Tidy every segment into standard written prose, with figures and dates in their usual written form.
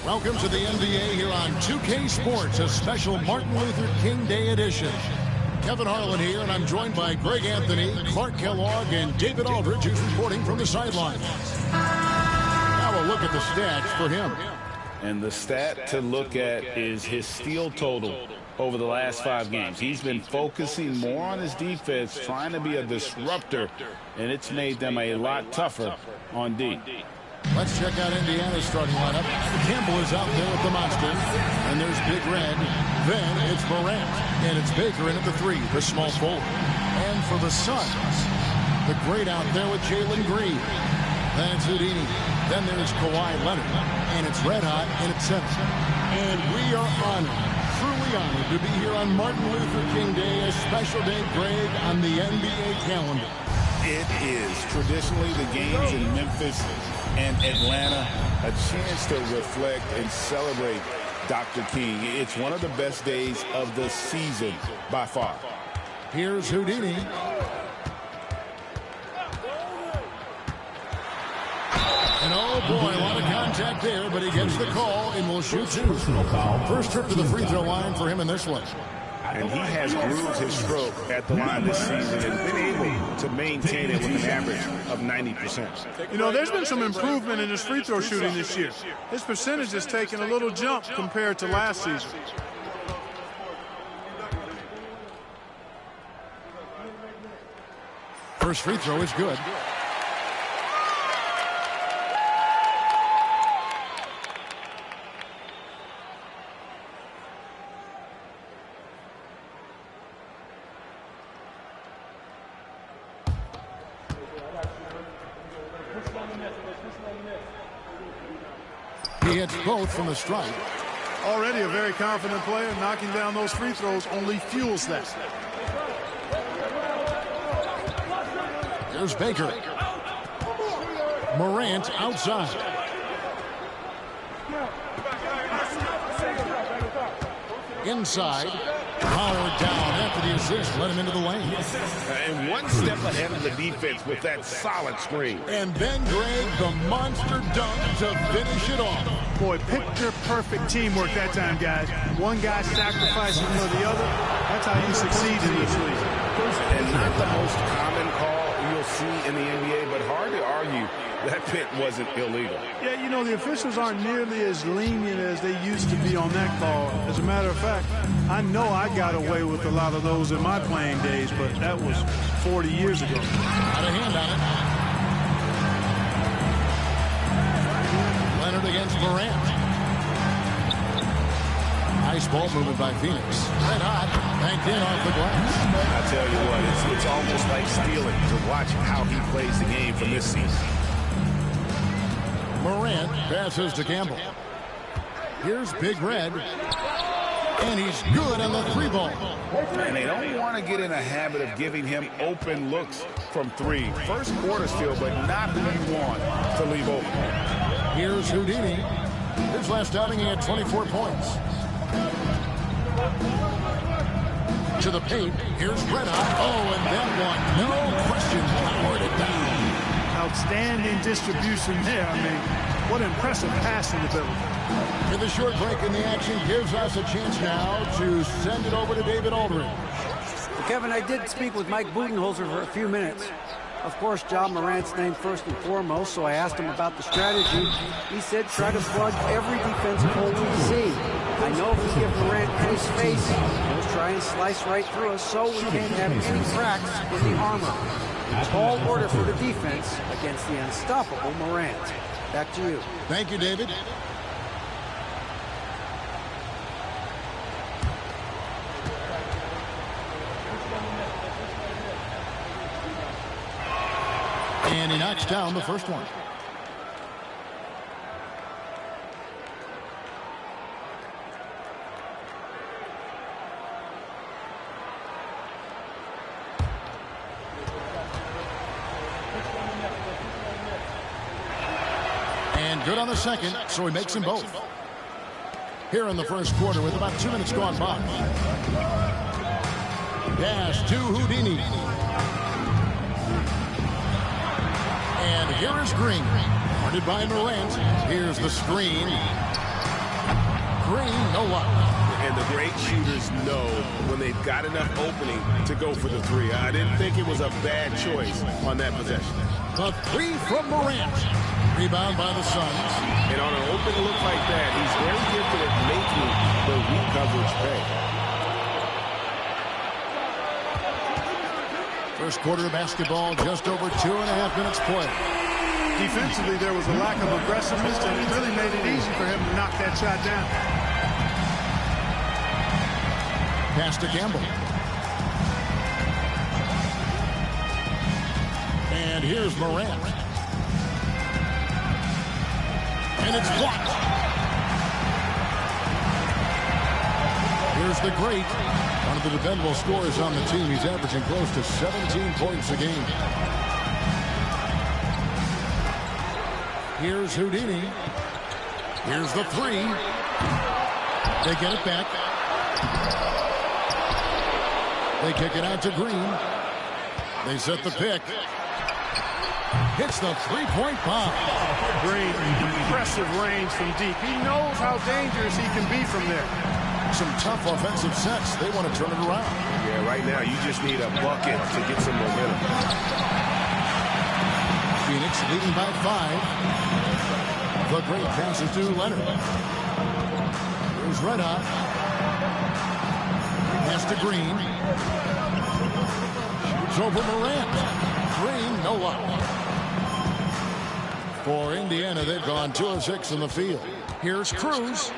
Welcome to the NBA here on 2K Sports, a special Martin Luther King Day edition. Kevin Harlan here, and I'm joined by Greg Anthony, Clark Kellogg, and David Aldridge, who's reporting from the sidelines. Now we'll look at the stats for him. And the stat to look at is his steal total over the last 5 games. He's been focusing more on his defense, trying to be a disruptor, and it's made them a lot tougher on D. Let's check out Indiana's starting lineup. Campbell is out there with the monster. And there's Big Red. Then it's Morant. And it's Baker in at the 3, the small forward. And for the Suns, the great out there with Jalen Green. That's Houdini. Then there's Kawhi Leonard. And it's Red Hot in at 7. And we are honored, truly honored, to be here on Martin Luther King Day, a special day, Greg, on the NBA calendar. It is traditionally the games in Memphis and Atlanta, a chance to reflect and celebrate Dr. King. It's one of the best days of the season by far. Here's Houdini. And oh boy, a lot of contact there, but he gets the call and will shoot 2. First trip to the free throw line for him in this one. And he has grooved his stroke at the line this season and been able to maintain it with an average of 90%. You know, there's been some improvement in his free throw shooting this year. His percentage has taken a little jump compared to last season. First free throw is good. He hits both from the strike. Already a very confident player. Knocking down those free throws only fuels that. There's Baker. Morant outside. Inside. Powered down after the assist. Let him into the lane. And one step ahead of the defense with that solid screen. And then Greg, the monster dunk to finish it off. Boy, picture-perfect teamwork that time, guys. One guy sacrificing for the other. That's how you succeed in this league. And not the most common call you'll see in the NBA, but hard to argue that pick wasn't illegal. Yeah, you know, the officials aren't nearly as lenient as they used to be on that call. As a matter of fact, I know I got away with a lot of those in my playing days, but that was 40 years ago. Out of hand on it. Leonard against Morant. Nice ball movement by Phoenix. Red hot, banked in off the glass. I tell you what, it's almost like stealing to watch how he plays the game from this season. Morant passes to Campbell. Here's Big Red. And he's good on the 3 ball. And they don't want to get in a habit of giving him open looks from 3. First quarter still, but not who you want to leave open. Here's Houdini. His last outing, he had 24 points. To the paint. Here's Red Hot. Oh, and that one, no question, powered it down. Outstanding distribution there. I mean, what impressive passing ability. And the short break in the action gives us a chance now to send it over to David Aldridge. Well, Kevin, I did speak with Mike Budenholzer for a few minutes. Of course, John Morant's name first and foremost, so I asked him about the strategy. He said try to plug every defensive hole we see. I know if we give Morant any space, he'll try and slice right through us so we can't have any cracks in the armor. Tall order for the defense against the unstoppable Morant. Back to you. Thank you, David. And he knocks down the first one. And good on the second, so he makes them both. Here in the first quarter with about 2 minutes gone by. Pass to Houdini. And here is Green. Guarded by Morant. Here's the screen. Green, no luck. And the great shooters know when they've got enough opening to go for the three. I didn't think it was a bad choice on that possession. The three from Morant. Rebound by the Suns. And on an open look like that, he's very gifted at making the weak coverage pay. First quarter of basketball, just over 2.5 minutes play. Defensively, there was a lack of aggressiveness, and it really made it easy for him to knock that shot down. Pass to Campbell. And here's Morant. And it's blocked. Here's the great. One of the dependable scorers on the team. He's averaging close to 17 points a game. Here's Houdini. Here's the three. They get it back. They kick it out to Green. They set the pick. Hits the three-point bomb. Green, impressive range from deep. He knows how dangerous he can be from there. Some tough offensive sets. They want to turn it around. Yeah, right now you just need a bucket to get some momentum. Phoenix leading by 5. The great passes to Leonard. Here's Red Hot. Pass to Green. Shoots over Morant. Green, no luck. For Indiana, they've gone 2 of 6 in the field. Here's Cruz.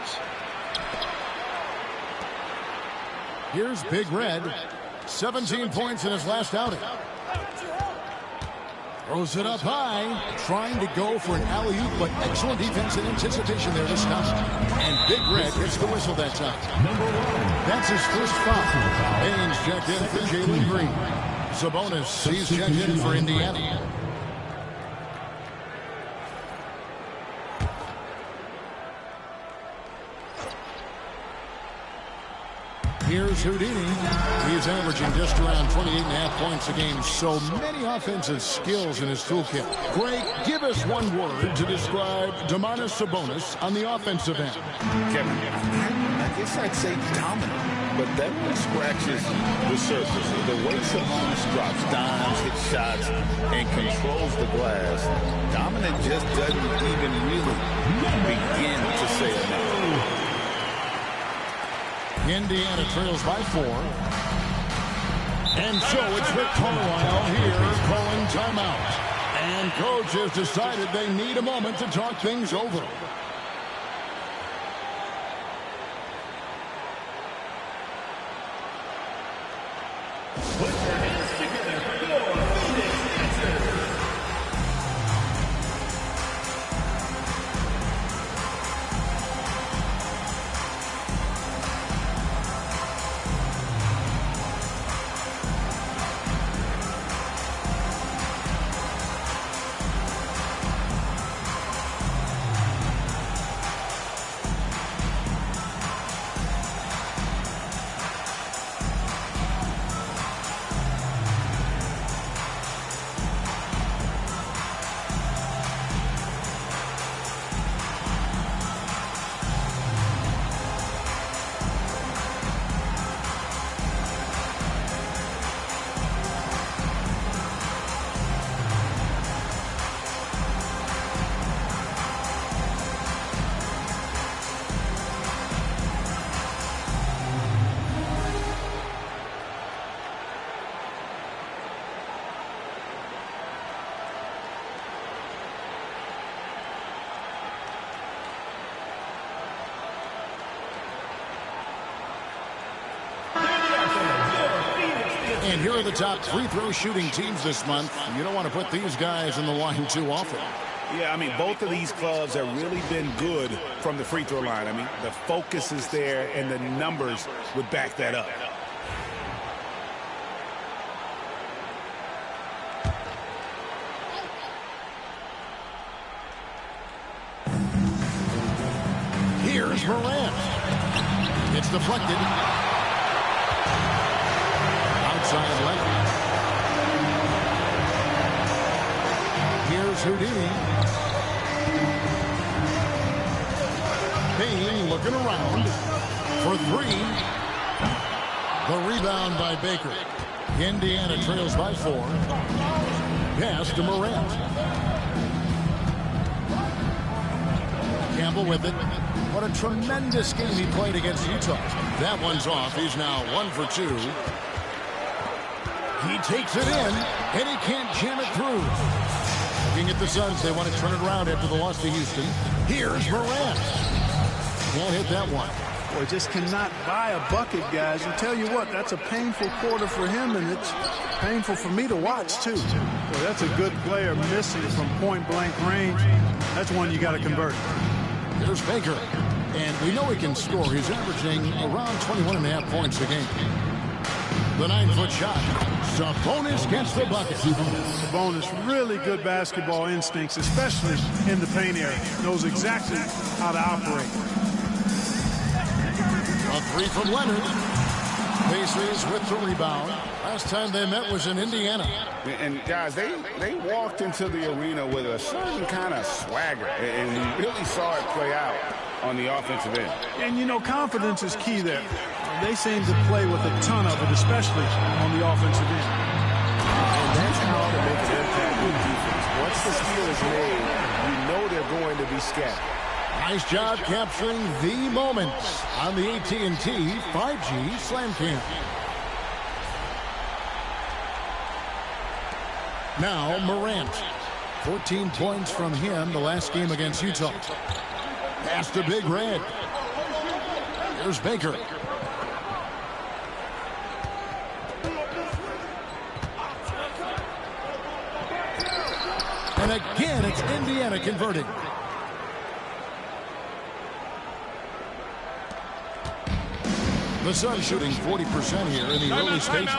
Here's Big Red. 17 points in his last outing. Throws it up high. Trying to go for an alley-oop, but excellent defense and anticipation there to stop. And Big Red gets the whistle that time. That's his first foul. Haynes checked in for Jalen Green. Sabonis, he's checked in for Indiana. Here's Houdini. He's averaging just around 28.5 points a game. So many offensive skills in his toolkit. Greg, give us one word to describe Domantas Sabonis on the offensive end. Kevin, I guess I'd say dominant, but that scratches the surface. The way Sabonis drops dimes, hits shots, and controls the glass, dominant just doesn't even really begin to say enough. Indiana trails by 4. And so it's Rick Carlisle here calling timeout. And coach has decided they need a moment to talk things over. And here are the top free throw shooting teams this month. You don't want to put these guys in the line too often. Yeah, I mean, both of these clubs have really been good from the free throw line. I mean, the focus is there, and the numbers would back that up. Here's Morant. It's deflected. Outside left. Here's Houdini. Payne looking around for three. The rebound by Baker. Indiana trails by 4. Pass to Morant. Campbell with it. What a tremendous game he played against Utah. That one's off. He's now 1 for 2. He takes it in, and he can't jam it through. Looking at the Suns, they want to turn it around after the loss to Houston. Here's Morant. Can't hit that one. Boy, just cannot buy a bucket, guys. And tell you what, that's a painful quarter for him, and it's painful for me to watch, too. Boy, that's a good player missing from point-blank range. That's one you got to convert. There's Baker. And we know he can score. He's averaging around 21.5 points a game. The 9-foot shot. Sabonis gets the bucket. Sabonis, really good basketball instincts, especially in the paint area. Knows exactly how to operate. A three from Leonard. Pacers with the rebound. Last time they met was in Indiana. And guys, they walked into the arena with a certain kind of swagger, and we really saw it play out on the offensive end. And, you know, confidence is key there. They seem to play with a ton of it, especially on the offensive end. And that's how to make an impact with defense. Once the steal is made, you know they're going to be scattered. Nice job capturing the moments on the AT&T 5G Slam Cam. Now Morant. 14 points from him the last game against Utah. Pass to Big Red. Here's Baker. And again, it's Indiana converting. The Suns shooting 40% here in the early stages.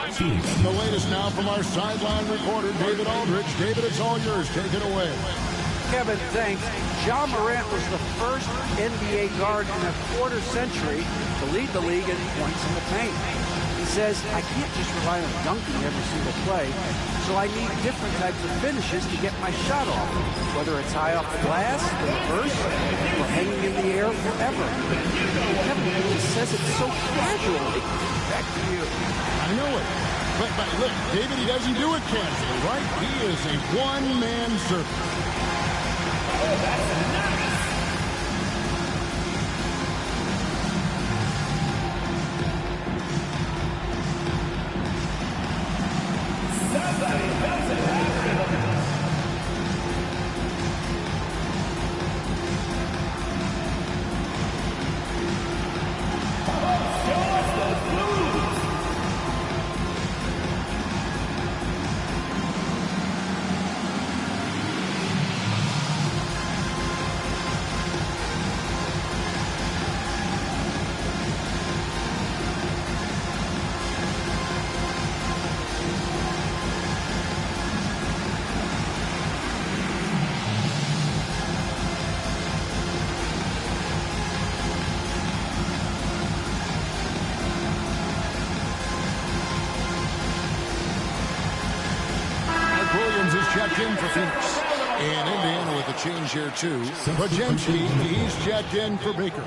The latest now from our sideline reporter, David Aldridge. David, it's all yours. Take it away. Kevin, thanks. Ja Morant was the first NBA guard in a quarter century to lead the league in points in the paint. He says, I can't just rely on dunking every single play, so I need different types of finishes to get my shot off, whether it's high off the glass, the reverse, or hanging in the air forever. Kevin really says it so casually. Back to you. I know it. But look, David, he doesn't do it casually, right? He is a one-man circus. Checked in for Phoenix. And Indiana with a change here, too. Podziemski, he's checked in for Baker.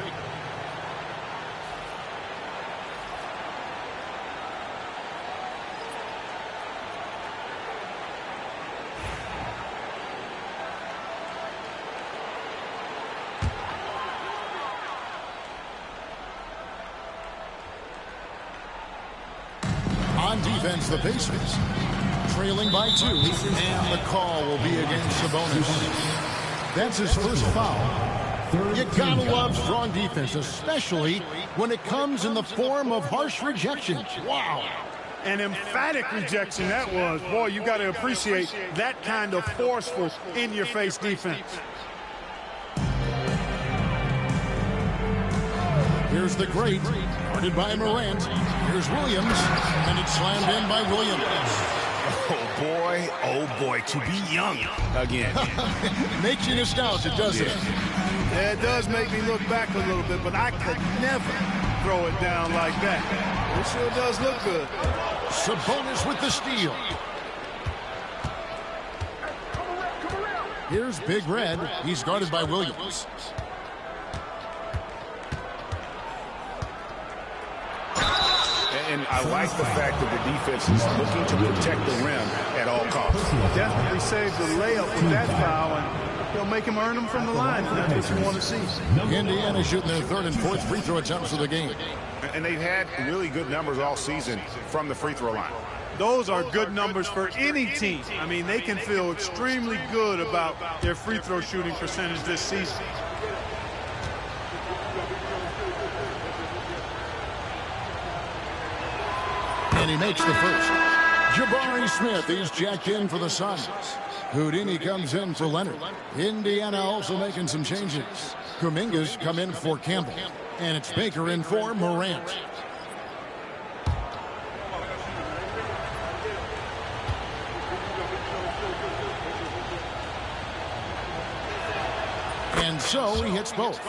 On defense, the Pacers. Trailing by 2, and the call will be against Sabonis. That's his first foul. You gotta love strong defense, especially when it comes in the form of harsh rejections. Wow. An emphatic rejection that was. Boy, you got to appreciate that kind of forceful, in-your-face defense. Here's the great, guarded by Morant. Here's Williams, and it's slammed in by Williams. Oh boy, to be young again. Makes you nostalgic, doesn't it? Yeah, it does make me look back a little bit, but I could never throw it down like that. It sure does look good. Sabonis with the steal. Here's Big Red. He's guarded by Williams. And I like the fact that the defense is looking to protect the rim at all costs. Definitely saved the layup with that foul, and they'll make him earn them from the line. That's what you want to see. Indiana shooting their third and fourth free throw attempts of the game. And they've had really good numbers all season from the free throw line. Those are good numbers for any team. I mean, they can feel extremely good about their free throw shooting percentage this season. And he makes the first. Jabari Smith is jacked in for the Suns. Houdini comes in for Leonard. Indiana also making some changes. Kuminga's come in for Campbell. And it's Baker in for Morant. And so he hits both.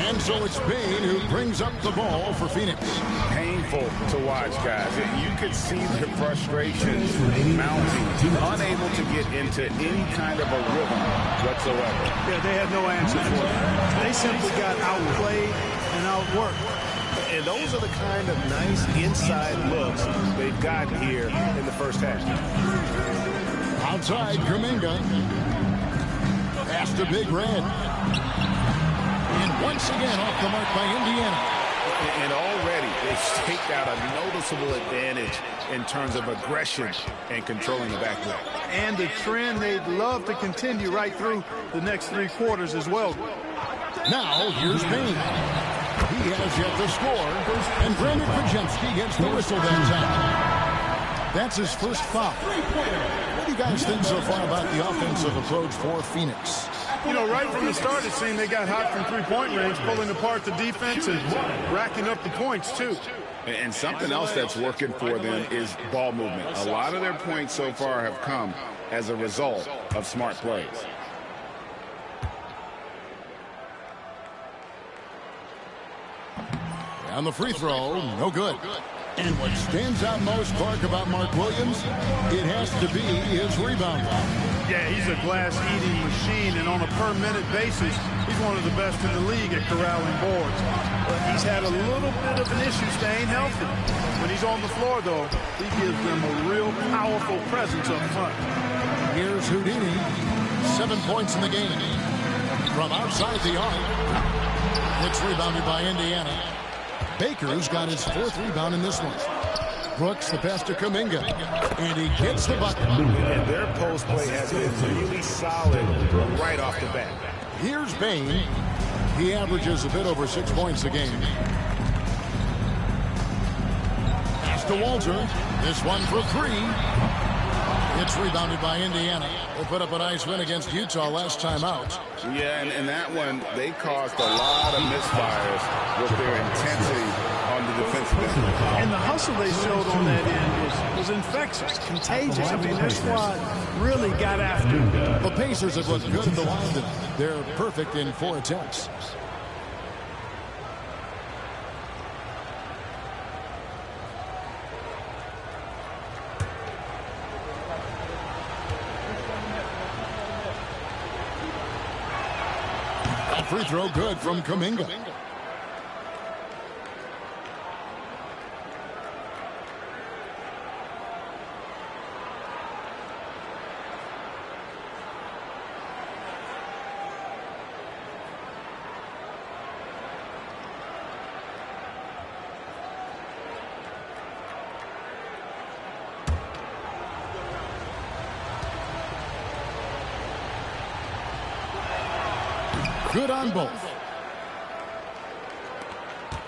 And so it's Bane who brings up the ball for Phoenix. Painful to watch, guys. You could see the frustration mounting, unable to get into any kind of a rhythm whatsoever. Yeah, they had no answer for it. They simply got outplayed and outworked. And those are the kind of nice inside looks they've gotten here in the first half. Outside, Kuminga. Pass to Big Red. And once again off the mark by Indiana. And already they've staked out a noticeable advantage in terms of aggression and controlling the backcourt. And the trend they'd love to continue right through the next three quarters as well. Now, here's Bane. He has yet to score. And Brandon Kujansky gets the whistle that time. That's his first foul. What do you guys think so far about the offensive approach for Phoenix? You know, right from the start, it seemed they got hot from three-point range, pulling apart the defense and racking up the points, too. And something else that's working for them is ball movement. A lot of their points so far have come as a result of smart plays. On the free throw, no good. And what stands out most, Clark, about Mark Williams, it has to be his rebound. Yeah, he's a glass-eating machine, and on a per-minute basis, he's one of the best in the league at corralling boards. But he's had a little bit of an issue staying healthy. When he's on the floor, though, he gives them a real powerful presence up front. Here's Houdini, 7 points in the game. From outside the arc, it's rebounded by Indiana. Baker's got his fourth rebound in this one. Brooks, the pass to Kuminga, and he gets the bucket. And their post play has been really solid right off the bat. Here's Bane. He averages a bit over 6 points a game. Pass to Walter. This one for three. It's rebounded by Indiana. They put up a nice win against Utah last time out. Yeah, and that one, they caused a lot of misfires with their intensity on the defensive end. And the hustle they showed on that end was infectious, contagious. I mean, their squad really got after it. The Pacers have looked good at the line tonight. They're perfect in 4 attempts. Free throw good from Kuminga. Good on both.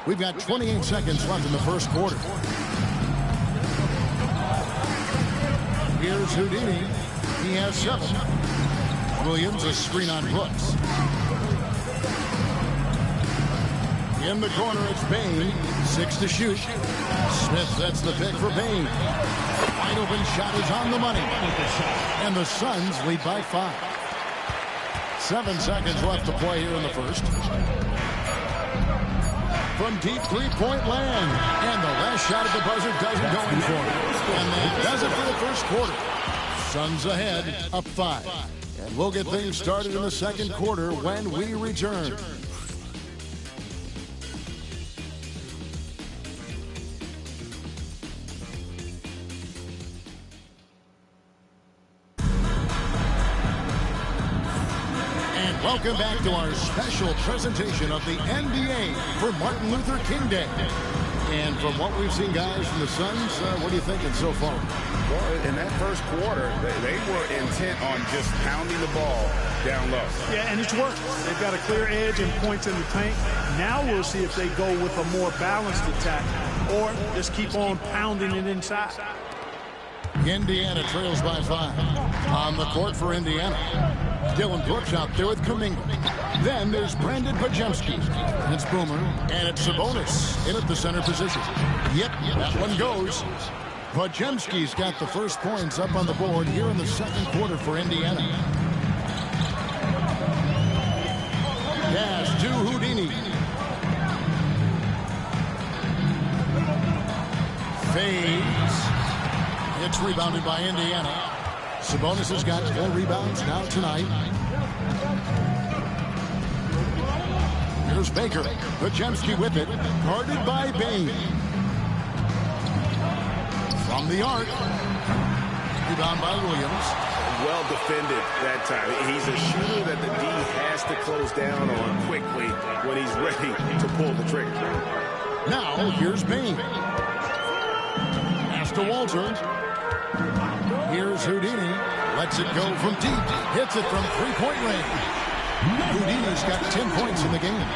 We've got 28 seconds left in the first quarter. Here's Houdini. He has 7. Williams, a screen on Brooks. In the corner, it's Bane. 6 to shoot. Smith sets the pick for Bane. Wide open shot is on the money. And the Suns lead by 5. 7 seconds left to play here in the first. From deep three-point land. And the last shot at the buzzer doesn't go in for him. And that does it for the first quarter. Suns ahead, up 5. And we'll get things started in the second quarter when we return. Welcome back to our special presentation of the NBA for Martin Luther King Day. And from what we've seen, guys, from the Suns, what are you thinking so far? Well, in that first quarter, they were intent on just pounding the ball down low. Yeah, and it's worked. They've got a clear edge and points in the paint. Now we'll see if they go with a more balanced attack or just keep on pounding it inside. Indiana trails by 5. On the court for Indiana, Dillon Brooks out there with Kuminga. Then there's Brandon Podziemski. It's Boomer, and it's Sabonis in at the center position. Yep, that one goes. Podziemski's got the first points up on the board here in the second quarter for Indiana. Pass to Houdini. Fades. It's rebounded by Indiana. Sabonis has got 4 rebounds now tonight. Here's Baker. Podziemski with it. Guarded by Bane. From the arc. Rebound by Williams. Well defended that time. He's a shooter that the D has to close down on quickly when he's ready to pull the trigger. Now, here's Bane. Pass to Walter. Here's Houdini. Lets it go from deep. Hits it from three-point range. Houdini's got 10 points in the game.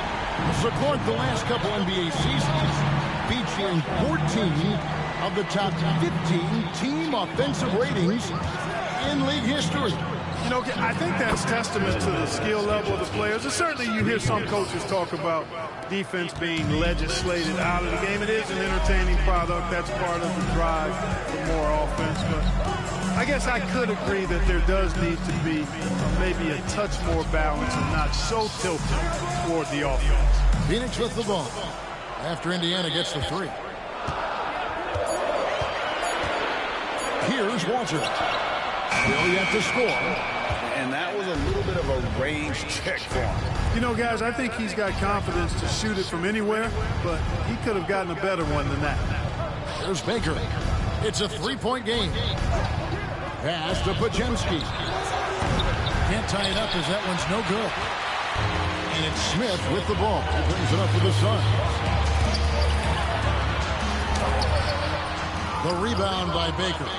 Scored the last couple NBA seasons, featuring 14 of the top 15 team offensive ratings in league history. You know, I think that's testament to the skill level of the players. And certainly you hear some coaches talk about defense being legislated out of the game. It is an entertaining product. That's part of the drive for more offense. But I guess I could agree that there does need to be maybe a touch more balance and not so tilted toward the offense. Phoenix with the ball after Indiana gets the 3. Here's Walter. Still yet to score. And that was a little bit of a range check for him. You know, guys, I think he's got confidence to shoot it from anywhere, but he could have gotten a better one than that. There's Baker. It's a 3-point game. Pass to Podziemski. Can't tie it up as that one's no good. And it's Smith with the ball. He brings it up for the Suns. The rebound by Baker.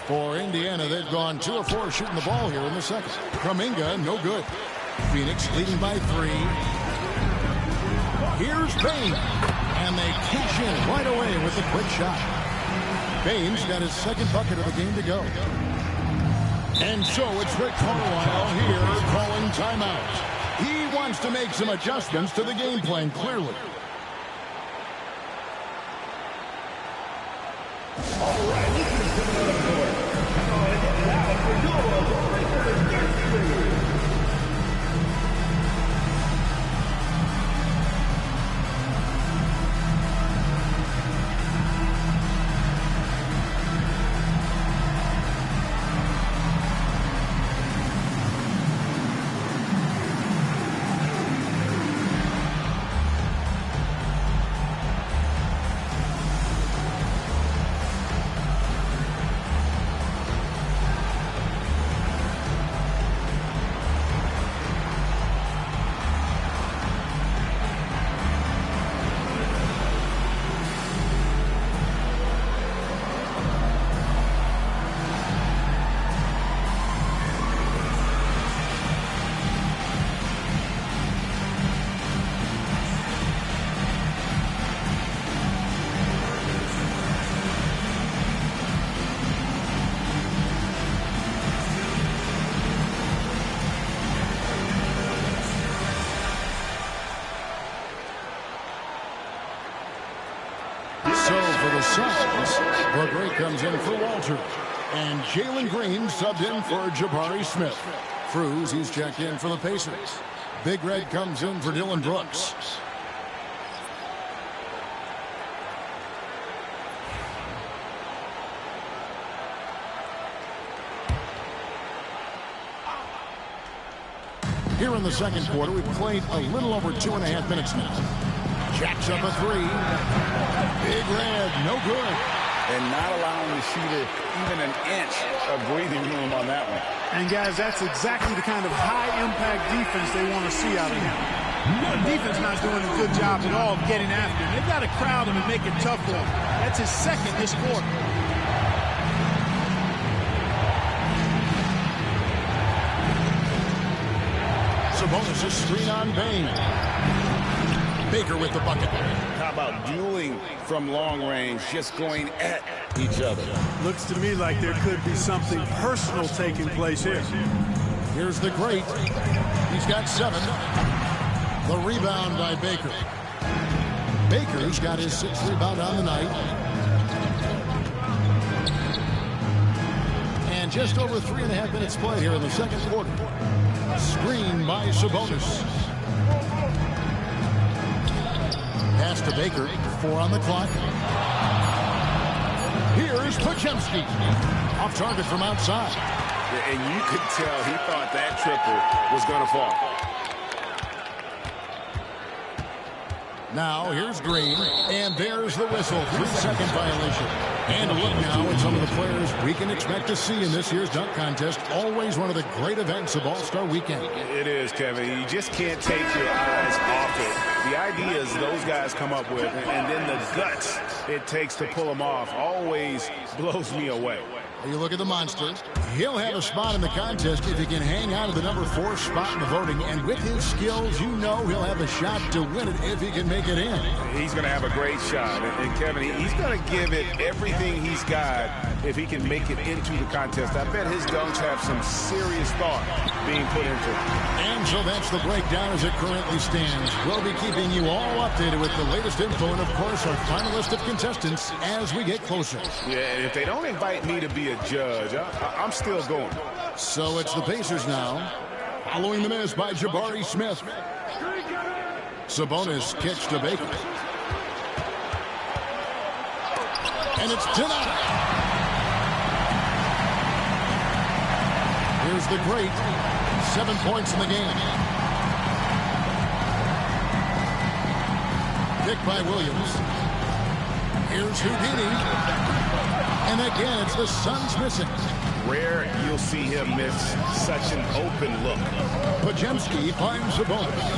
For Indiana, they've gone 2 of 4 shooting the ball here in the second. Kuminga, no good. Phoenix leading by 3. Here's Bane. And they cash in right away with a quick shot. Bane's got his second bucket of the game to go. And so it's Rick Carlisle here calling timeout. He wants to make some adjustments to the game plan, clearly. All right, this is coming on the board. Gray comes in for Walter. And Jalen Green subbed in for Jabari Smith. Cruz, he's checked in for the Pacers. Big Red comes in for Dillon Brooks. Here in the second quarter, we've played a little over 2.5 minutes now. Jacks up a 3. Big Red, no good. and not allowing the shooter even an inch of breathing room on that one. And, guys, that's exactly the kind of high-impact defense they want to see out of him. The defense not doing a good job at all of getting after him. They've got to crowd him and make it tough for him. That's his second this quarter. Sabonis' screen on Bane. Baker with the bucket. How about dueling from long range, just going at each other? Looks to me like there could be something personal taking place here. Here's the great. He's got 7. The rebound by Baker. Baker's got his 6th rebound on the night. And just over 3.5 minutes play here in the second quarter. Screen by Sabonis. Pass to Baker. 4 on the clock. Here's Podziemski. Off target from outside. And you could tell he thought that triple was going to fall. Now, here's Green, and there's the whistle. 3-second violation. And a look now at some of the players we can expect to see in this year's dunk contest. Always one of the great events of All-Star Weekend. It is, Kevin. You just can't take your eyes off it. The ideas those guys come up with, and then the guts it takes to pull them off, always blows me away. You look at the monster. He'll have a spot in the contest if he can hang on to the number 4 spot in the voting. And with his skills, you know he'll have a shot to win it if he can make it in. He's going to have a great shot. And Kevin, he's going to give it everything he's got if he can make it into the contest. I bet his dunks have some serious thought being put into it. And so that's the breakdown as it currently stands. We'll be keeping you all updated with the latest info and, of course, our final list of contestants as we get closer. Yeah, and if they don't invite me to be a judge, I'm still going. So it's the Pacers now. Following the miss by Jabari Smith. Sabonis kicks to Baker. And it's denied. Here's the great. 7 points in the game. Pick by Williams. Here's Houdini. And again, it's the Suns missing. Rare you'll see him miss such an open look. Podziemski finds Sabonis.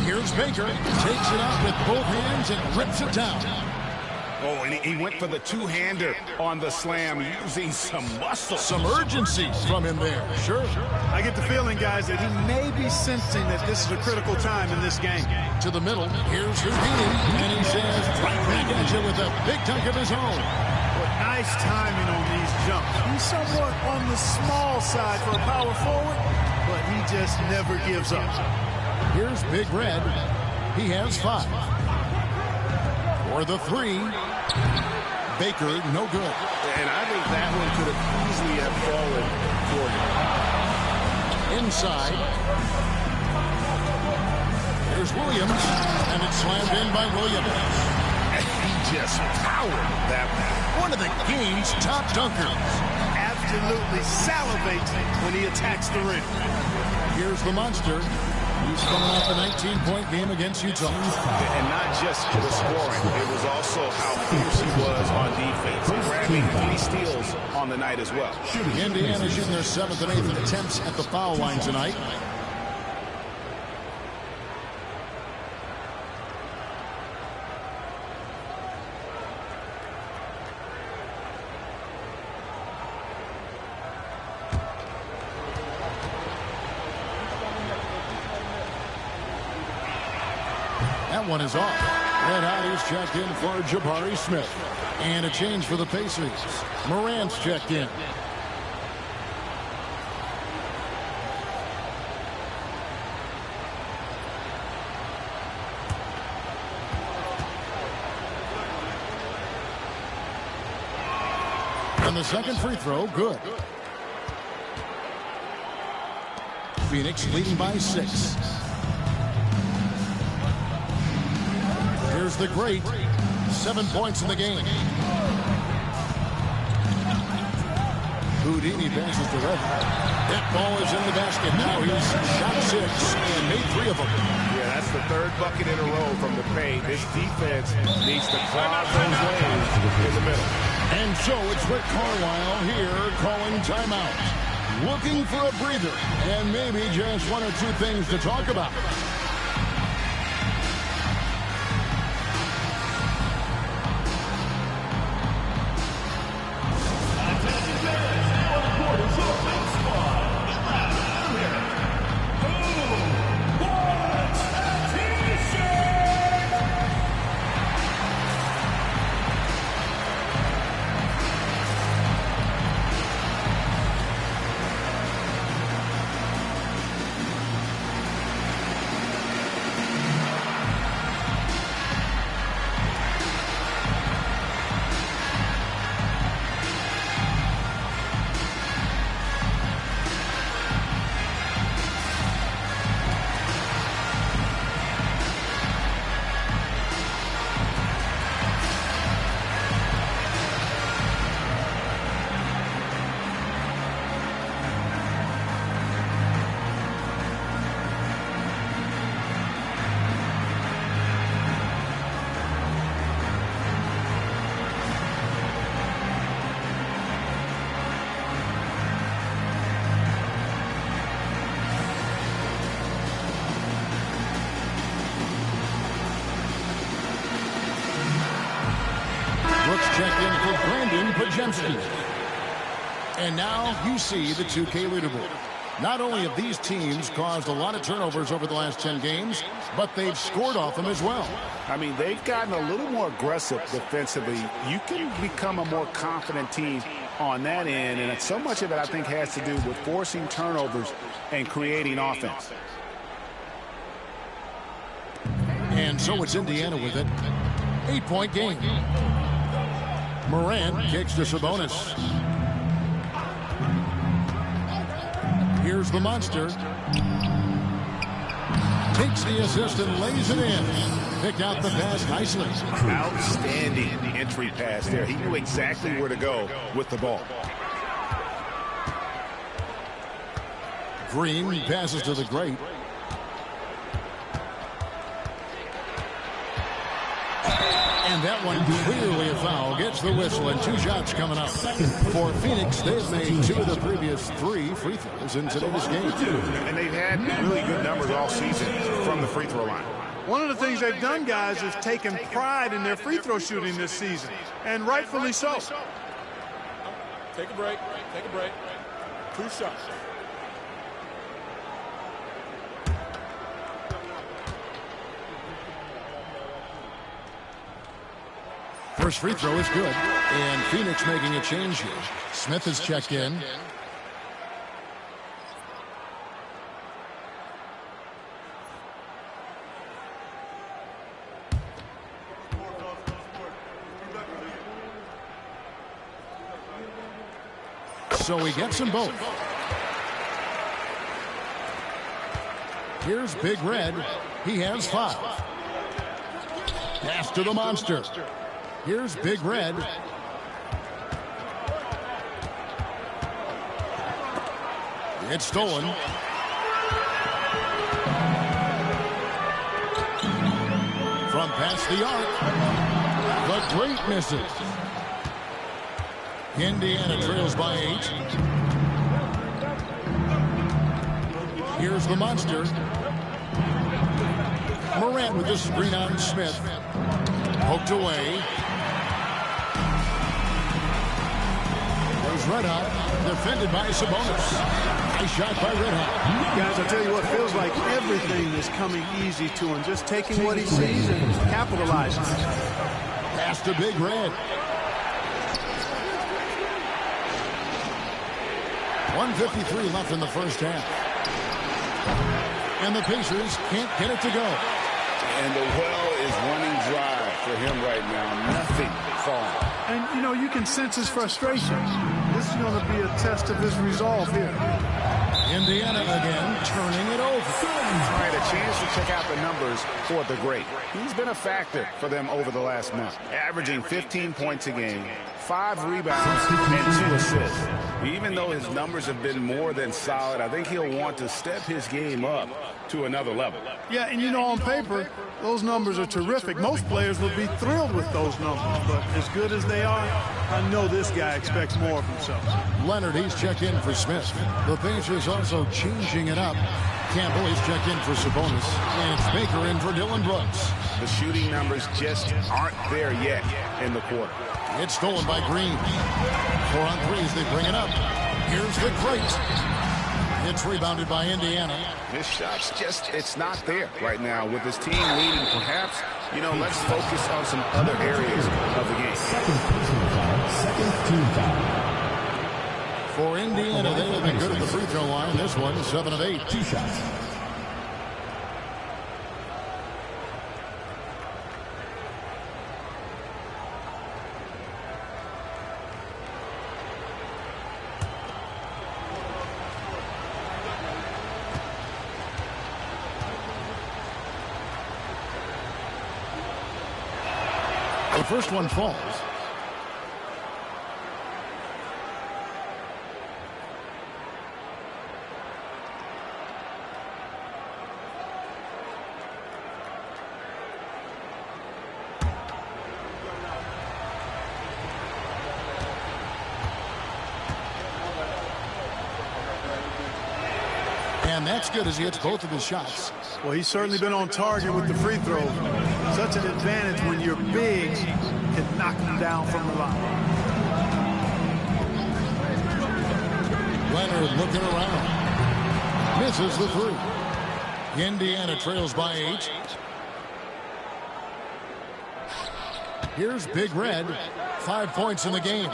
Here's Baker. Takes it out with both hands and rips it down. Oh, and he went for the two-hander on the slam, using some muscle. Some urgency from him there. Sure. I get the feeling, guys, that he may be sensing that this is a critical time in this game. To the middle. Here's Houdini. And he says, right back at you with a big dunk of his own. But nice timing on these jumps. He's somewhat on the small side for a power forward, but he just never gives up. Here's Big Red. He has 5. For the 3. Baker, no good. And I think that one could have easily have fallen for him. Inside. Here's Williams. And it's slammed in by Williams. And he just powered that one. One of the game's top dunkers. Absolutely salivates when he attacks the rim. Here's the monster. He's coming off a 19-point game against Utah. And not just the scoring. It was also how fierce he was on defense. Grabbing 3 steals on the night as well. Indiana shooting their 7th and 8th attempts at the foul line tonight. That one is off. Red Hotties checked in for Jabari Smith. And a change for the Pacers. Morant's checked in. And the second free throw, good. Phoenix leading by 6. Here's the great. 7 points in the game. Houdini passes to Red. That ball is in the basket. Now he's shot 6 and made 3 of them. Yeah, that's the third bucket in a row from the paint. This defense needs to clog those lanes in the middle. And so it's Rick Carlisle here calling timeout. Looking for a breather and maybe just one or two things to talk about. Check in for Brandon Pajemski. And now you see the 2K leaderboard. Not only have these teams caused a lot of turnovers over the last 10 games, but they've scored off them as well. I mean, they've gotten a little more aggressive defensively. You can become a more confident team on that end, and so much of it, I think, has to do with forcing turnovers and creating offense. And so it's Indiana with it. 8-point game. Morant kicks to Sabonis. Here's the monster. Takes the assist and lays it in. Picked out the pass nicely. Outstanding entry pass there. He knew exactly where to go with the ball. Green passes to the great. And that one clearly a foul. Gets the whistle and 2 shots coming up. For Phoenix, they've made 2 of the previous 3 free throws in today's game. And they've had really good numbers all season from the free throw line. One of the things they've done, guys, is taken pride in their free throw shooting this season, and rightfully so. Take a break. Take a break. 2 shots. First free throw is good. And Phoenix making a change here. Smith has checked in. So he gets them both. Here's Big Red. He has 5. Pass to the monster. Here's Big Red. It's stolen. From past the arc. The great misses. Indiana trails by 8. Here's the monster. Morant with the screen on Smith. Poked away. There's Red Hot, defended by Sabonis. Nice shot by Red Hot. Guys, I'll tell you what, feels like everything is coming easy to him. Just taking what he sees and capitalizing. Pass to Big Red. 1:53 left in the first half. And the Pacers can't get it to go. And the well is running dry for him right now. Nothing falling. And, you know, you can sense his frustration. This is going to be a test of his resolve here. Indiana again turning it over. All right, a chance to check out the numbers for the great. He's been a factor for them over the last month, averaging 15 points a game, 5 rebounds, and 2 assists. Even though his numbers have been more than solid, I think he'll want to step his game up to another level. Yeah, and you know, on paper, those numbers are terrific. Most players would be thrilled with those numbers, but as good as they are, I know this guy expects more of himself. Leonard, he's checked in for Smith. The Pacers also changing it up. Campbell, he's checked in for Sabonis. And it's Baker in for Dillon Brooks. The shooting numbers just aren't there yet in the quarter. It's stolen by Green. 4 on 3s, they bring it up. Here's the crate. It's rebounded by Indiana. His shot's just, it's not there right now. With his team leading, perhaps, you know, let's focus on some other areas of the game. Second team foul. For Indiana, they have been good at the free throw line. This one, 7 of 8. 2 shots. The first one falls. And that's good as he hits both of his shots. Well, he's certainly been on target with the free throws. Such an advantage when your bigs can knock them down from the line. Leonard looking around. Misses the 3. Indiana trails by 8. Here's Big Red. 5 points in the game.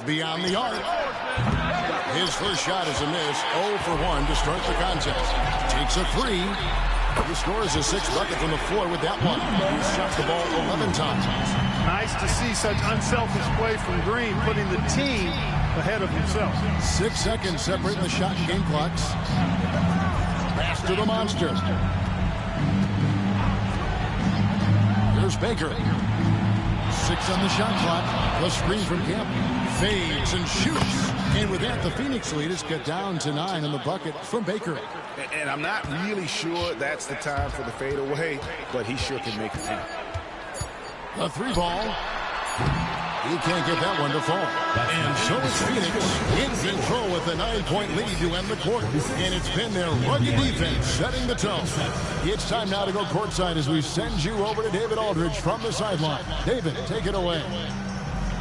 Beyond the arc. His first shot is a miss. 0 for 1 to start the contest. Takes a 3. He scores a 6th bucket from the floor with that one. He's shot the ball 11 times. Nice to see such unselfish play from Green, putting the team ahead of himself. 6 seconds separating the shot and game clocks. Pass to the monster. Here's Baker. 6 on the shot clock. The screen from Campbell. Fades and shoots. And with that, the Phoenix lead is cut down to 9 on the bucket from Baker. And I'm not really sure that's the time for the fadeaway, but he sure can make it count. The 3 ball. He can't get that one to fall. And so it's Phoenix in control with a 9-point lead to end the quarter. And it's been their rugged defense setting the tone. It's time now to go courtside as we send you over to David Aldridge from the sideline. David, take it away.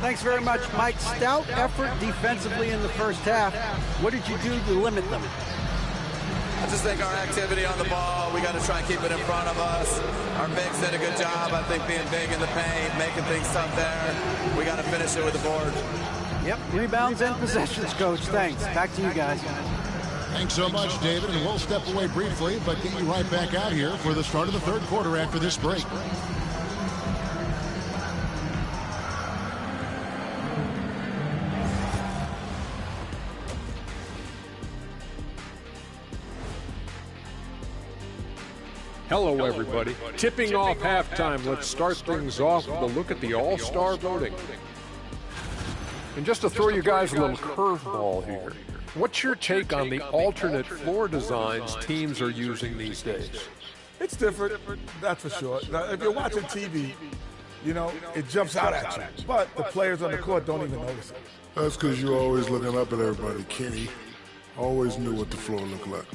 Thanks very much, Mike. Stout effort defensively in the first half. What did you do to limit them? I just think our activity on the ball, we got to try and keep it in front of us. Our bigs did a good job, I think, being big in the paint, making things tough there. We got to finish it with the board. Yep, rebounds and possessions, Coach. Thanks. Back to you guys. Thanks so much, David, and we'll step away briefly, but get you right back out here for the start of the third quarter after this break. Hello, everybody. Tipping off halftime, let's start things off with a look at the All-Star voting. And just to throw you guys a little curveball here, what's your take on the alternate floor designs teams are using these days? It's different, that's for sure. Now, if you're watching TV, you know, it jumps out at you. But the players on the court don't even notice it. That's because you're always looking up at everybody, Kenny. Always knew what the floor looked like.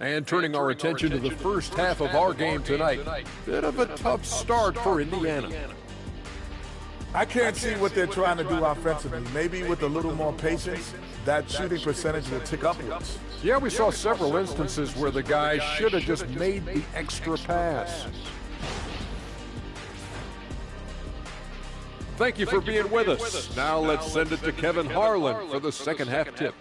And turning our attention to the first half of our game tonight, bit of a tough start for Indiana. I can't see what they're trying to do offensively. Maybe with a little more patience, that shooting percentage will tick upwards. Yeah, we saw several instances where the guys should have just made the extra pass. Thank you for being with us. Now let's send it to Kevin Harlan for the second half tip.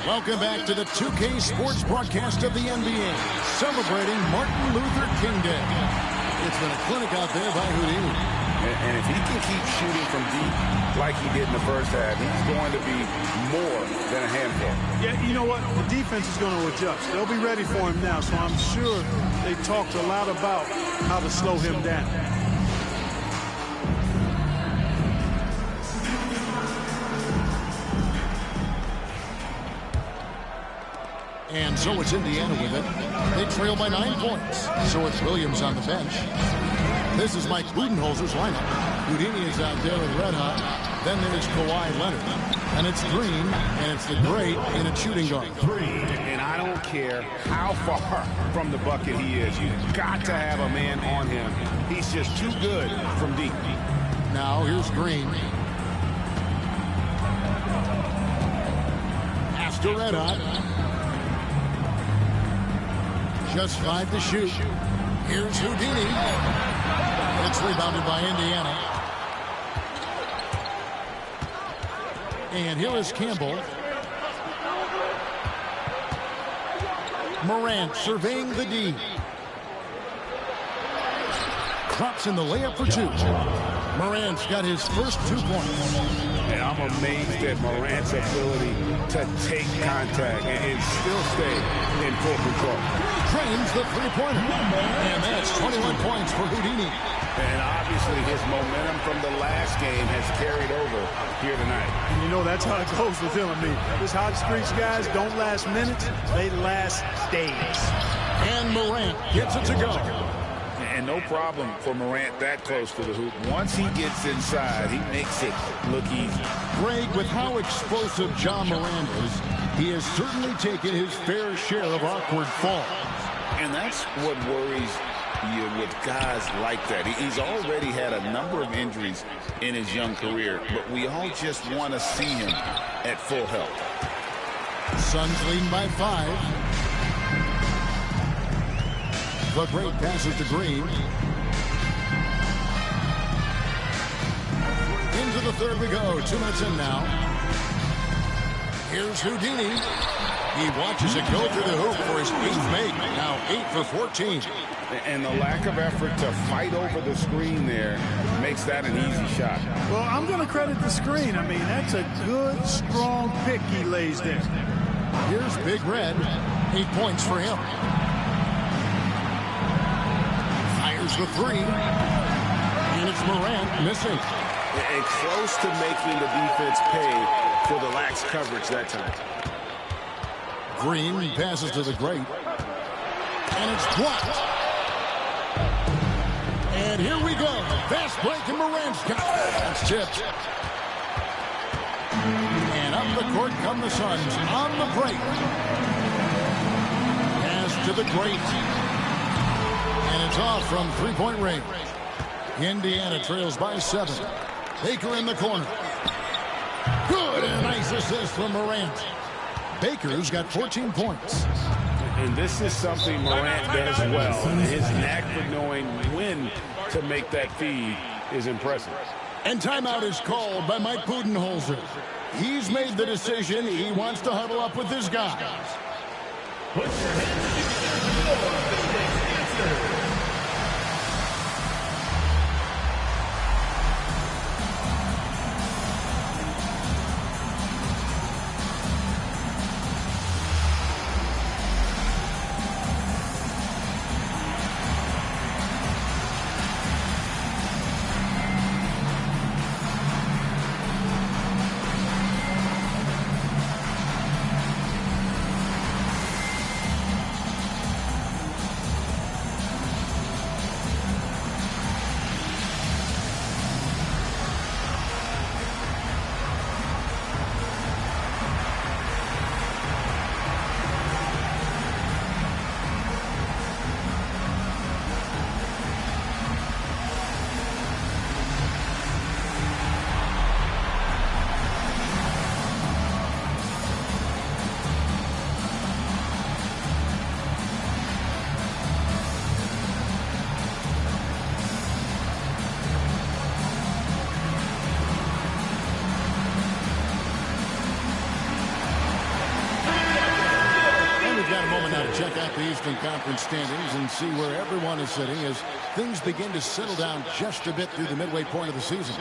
Welcome back to the 2K Sports broadcast of the NBA, celebrating Martin Luther King Day. It's been a clinic out there by Houdini. And if he can keep shooting from deep like he did in the first half, he's going to be more than a handful. Yeah, you know what? The defense is going to adjust. They'll be ready for him now, so I'm sure they talked a lot about how to slow him down. And so it's Indiana with it. They trail by 9 points. So it's Williams on the bench. This is Mike Budenholzer's lineup. Houdini is out there with Red Hot. Then there's Kawhi Leonard. And it's Green, and it's the great in a shooting guard. And I don't care how far from the bucket he is. You've got to have a man on him. He's just too good from deep. Now here's Green. Pass to Red Hot. Just 5 to shoot. Here's Houdini. It's rebounded by Indiana. And here is Campbell. Morant surveying the D. Drops in the layup for 2. Morant's got his first 2 points. And I'm amazed at Morant's ability to take contact and still stay in full control. Drains the three-pointer. And that's 21 points for Houdini. And obviously his momentum from the last game has carried over here tonight. And you know, that's how it goes with him. I mean, these hot streaks guys don't last minutes. They last days. And Morant gets it to go. And no problem for Morant that close to the hoop. Once he gets inside, he makes it look easy. Greg, with how explosive Ja Morant is, he has certainly taken his fair share of awkward falls. And that's what worries you with guys like that. He's already had a number of injuries in his young career, but we all just want to see him at full health. Suns leading by 5. The great passes to Green. Into the third we go. 2 minutes in now. Here's Houdini. He watches it go through the hoop for his 8th make. Now 8 for 14. And the lack of effort to fight over the screen there makes that an easy shot. Well, I'm going to credit the screen. I mean, that's a good, strong pick he lays there. Here's Big Red. 8 points for him. Fires the 3. And it's Morant missing. And close to making the defense pay for the lax coverage that time. Green passes to the great. And it's blocked. And here we go. Fast break and Morant's got it. That's tipped. And up the court come the Suns on the break. Pass to the great. And it's off from three-point range. Indiana trails by 7. Baker in the corner. Good, and a nice assist from Morant. Baker's got 14 points. And this is something Morant does well. His knack for knowing when to make that feed is impressive. And timeout is called by Mike Budenholzer. He's made the decision. He wants to huddle up with his guys. Put your hands together. Check out the Eastern Conference standings and see where everyone is sitting as things begin to settle down just a bit through the midway point of the season.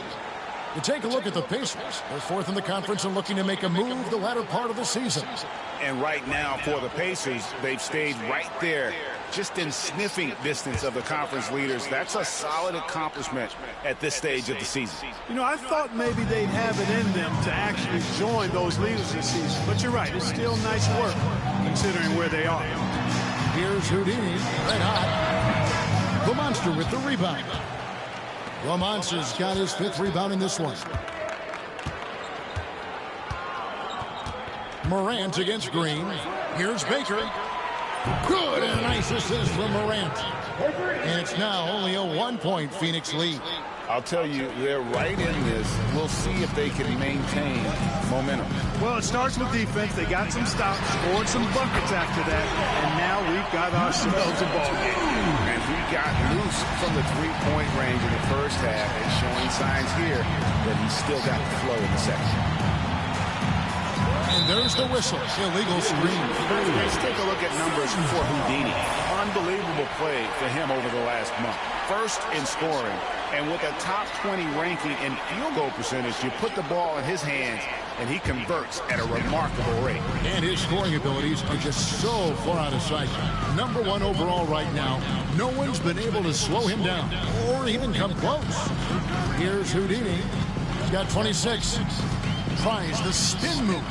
You take a look at the Pacers. They're fourth in the conference and looking to make a move the latter part of the season. And right now for the Pacers, they've stayed right there, just in sniffing distance of the conference leaders. That's a solid accomplishment at this stage of the season. You know, I thought maybe they'd have it in them to actually join those leaders this season. But you're right, it's still nice work considering where they are. Here's Houdini, red hot. The Monster with the rebound. The Monster's got his 5th rebound in this one. Morant against Green. Here's Baker. Good, and a nice assist from Morant. And it's now only a 1-point Phoenix lead. I'll tell you, they're right in this. We'll see if they can maintain momentum. Well, it starts with defense. They got some stops, scored some buckets after that, and now we've got ourselves a ball game. And he got loose from the three-point range in the first half and showing signs here that he's still got the flow in the second. And there's the whistle. Illegal screen. Let's take a look at numbers for Houdini. Unbelievable play for him over the last month. First in scoring, and with a top 20 ranking in field goal percentage, you put the ball in his hands, and he converts at a remarkable rate. And his scoring abilities are just so far out of sight. Number 1 overall right now. No one's been able to slow him down or even come close. Here's Houdini. He's got 26. Tries the spin move.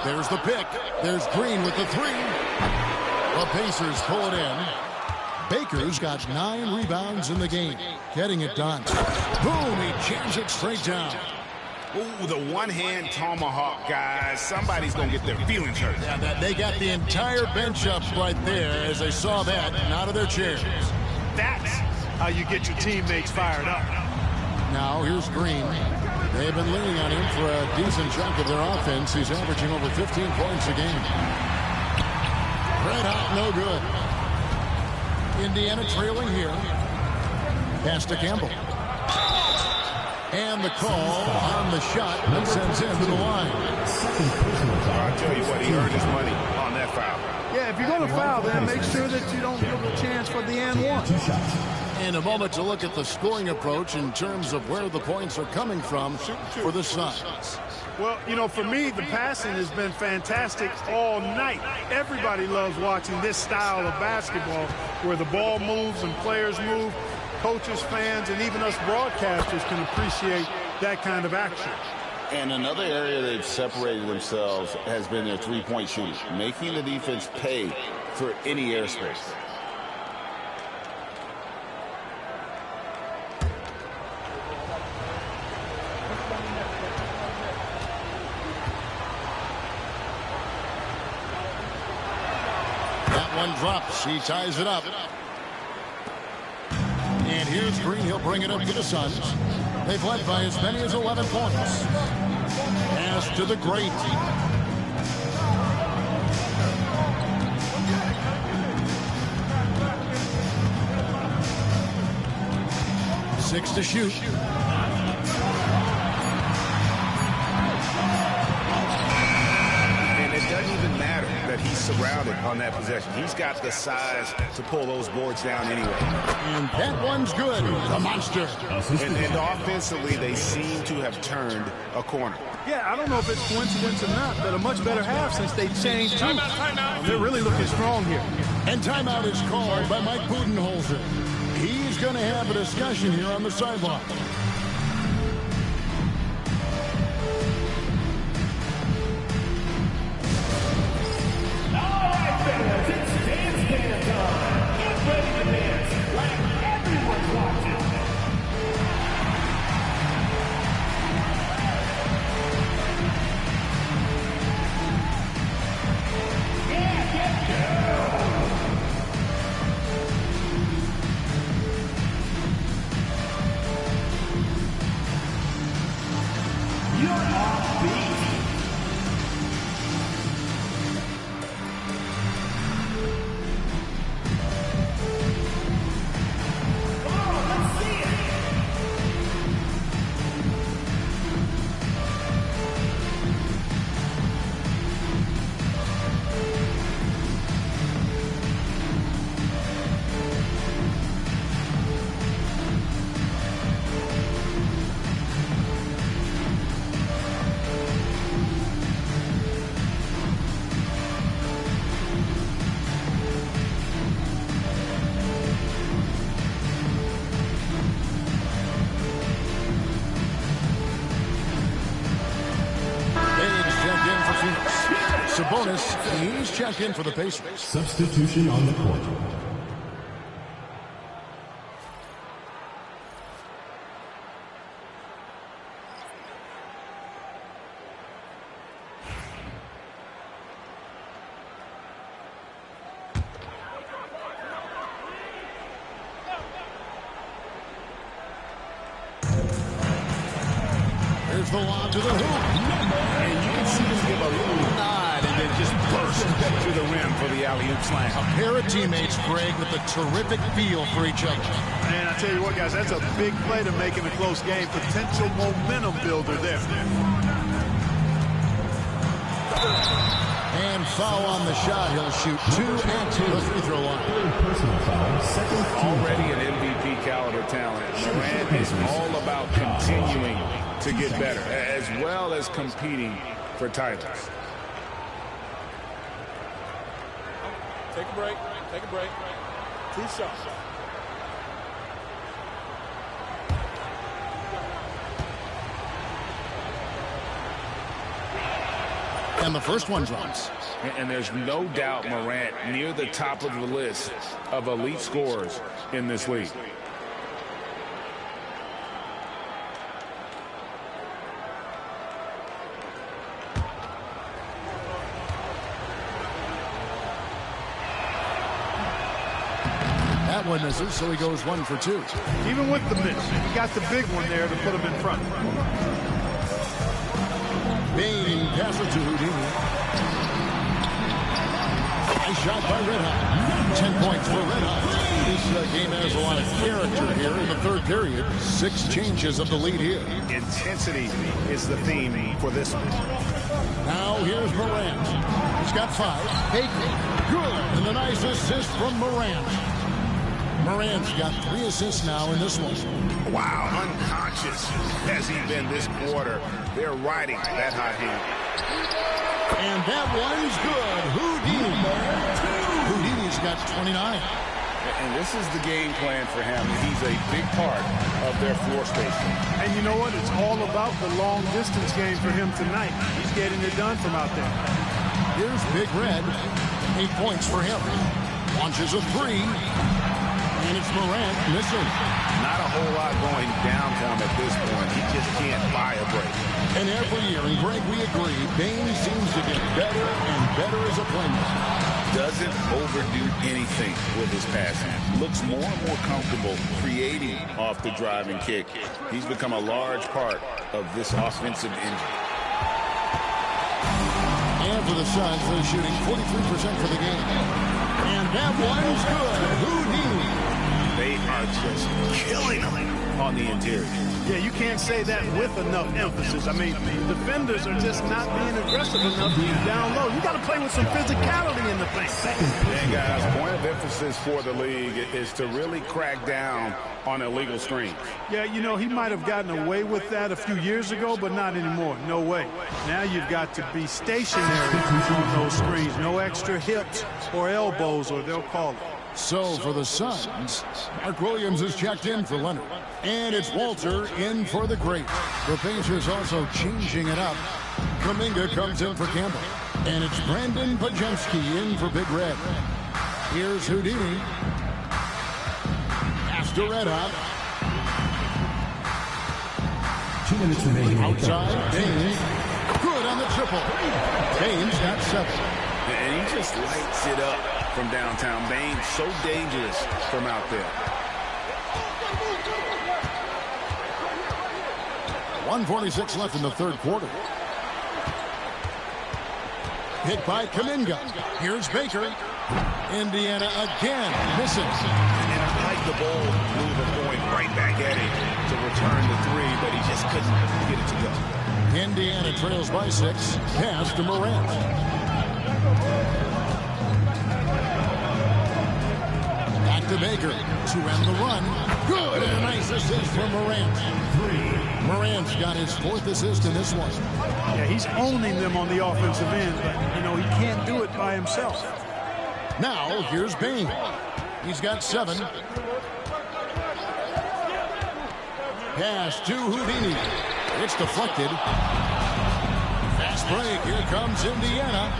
There's the pick. There's Green with the 3. The Pacers pull it in. Baker's got 9 rebounds in the game. Getting it done. Boom, he jams it straight down. Ooh, the one-hand tomahawk, guys. Somebody's going to get their feelings hurt. Yeah, they got the entire bench up right there as they saw that and out of their chairs. That's how you get your teammates fired up. Now, here's Green. They've been leaning on him for a decent chunk of their offense. He's averaging over 15 points a game. Red hot, no good. Indiana trailing here. Pass to Campbell. And the call on the shot that sends him to the line. I'll tell you what, he earned his money on that foul. Yeah, if you're going to foul, then make sure that you don't give a chance for the and one. And a moment to look at the scoring approach in terms of where the points are coming from for the Suns. Well, you know, for me, the passing has been fantastic all night. Everybody loves watching this style of basketball where the ball moves and players move. Coaches, fans, and even us broadcasters can appreciate that kind of action. And another area they've separated themselves has been their three-point shooting, making the defense pay for any airspace. That one drops. He ties it up. And here's Green. He'll bring it up to the Suns. They've led by as many as 11 points. Pass to the great. Six to shoot. And it doesn't even matter that he's surrounded on that possession. He's got the size to pull those boards down anyway. And that one's good. The monster. And offensively, they seem to have turned a corner. Yeah, I don't know if it's coincidence or not, but a much better half since they changed too. They're really looking strong here. And timeout is called by Mike Budenholzer. He's going to have a discussion here on the sideline. All right, fans, it's dance time. Get ready to dance like everyone's watching. Yeah, get down. You're off beat. Sabonis, he's checked in for the Pacers. Substitution on the court. Here's the lob to the hoop. And you can see him give a little nod and then just burst back to the rim for the alley-oop slam. A pair of teammates, Greg, with a terrific feel for each other. And I tell you what, guys, that's a big play to make in a close game. Potential momentum builder there. And foul on the shot. He'll shoot 2 at the free throw line. Personal foul, second team. Already an MVP caliber talent. Morant is all about continuing to get better, as well as competing for titles. Take a break. Take a break. 2 shots. And the first one drops. And there's no doubt Morant near the top of the list of elite scorers in this league. That one misses, so he goes 1 for 2. Even with the miss, he got the big one there to put him in front. Bane passes to Houdini. Nice shot by Red Hot. 10 points for Red Hot. This game has a lot of character here in the third period. 6 changes of the lead here. Intensity is the theme for this one. Now here's Morant. He's got 5. Good. And the nice assist from Morant. Morant's got 3 assists now in this one. Wow, unconscious has he been this quarter. They're riding that hot hand. And that one's good. Houdini. Houdini's got 29. And this is the game plan for him. He's a big part of their floor spacing. And you know what? It's all about the long distance game for him tonight. He's getting it done from out there. Here's Big Red. 8 points for him. Launches a 3. And it's Morant missing. Not a whole lot going downtown at this point. He just can't buy a break. And every year, and Greg, we agree, Bane seems to get better and better as a playmaker. Doesn't overdo anything with his passing. Looks more and more comfortable creating off the drive and kick. He's become a large part of this offensive engine. And for the Suns, they're shooting 43% for the game. And that one's good. Houdini. They are just killing him on the interior. Yeah, you can't say that with enough emphasis. I mean, defenders are just not being aggressive enough down low. You got to play with some physicality in the paint. And guys, point of emphasis for the league is to really crack down on illegal screens. Yeah, you know, he might have gotten away with that a few years ago, but not anymore. No way. Now you've got to be stationary on those screens. No extra hips or elbows, or they'll call it. So for the Suns, Mark Williams is checked in for Leonard. And it's Walter in for the great. The Pacers also changing it up. Kuminga comes in for Campbell. And it's Brandon Pajemski in for Big Red. Here's Houdini. Pass to Red Hot. 2 minutes remaining. Outside, Bane. Good on the triple. Bane's got 7. And he just lights it up from downtown. Bane so dangerous from out there. 1:46 left in the third quarter. Hit by Kuminga. Here's Baker. Indiana again misses. And I like the ball move of going right back at him to return the 3, but he just couldn't get it to go. Indiana trails by 6. Pass to Morant. Back to Baker to end the run. Good, and a nice assist from Morant. Morant's got his 4th assist in this one. Yeah, he's owning them on the offensive end, but, you know, he can't do it by himself. Now, here's Bane. He's got 7. Pass to Houdini. It's deflected. Fast break. Here comes Indiana.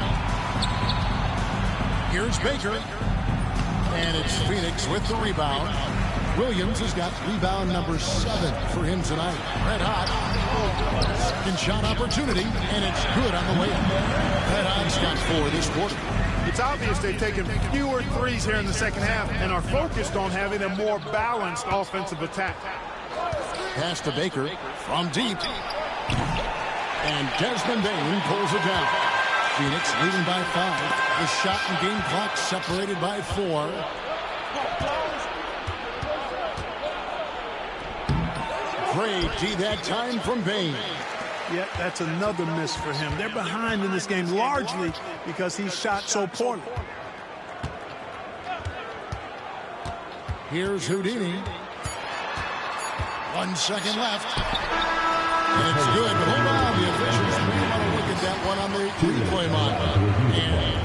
Here's Baker. And it's Phoenix with the rebound. Williams has got rebound number 7 for him tonight. Red hot. Second shot opportunity, and it's good on the way up. Red hot's got 4 this quarter. It's obvious they've taken fewer threes here in the second half and are focused on having a more balanced offensive attack. Pass to Baker from deep. And Desmond Bane pulls it down. Phoenix leading by 5. The shot and game clock separated by 4. Great D that time from Bane. Yeah, that's another miss for him. They're behind in this game largely because he shot so poorly. Here's Houdini. 1 second left. And it's good, but hold on. The officials may want to look at that one on the replay monitor. And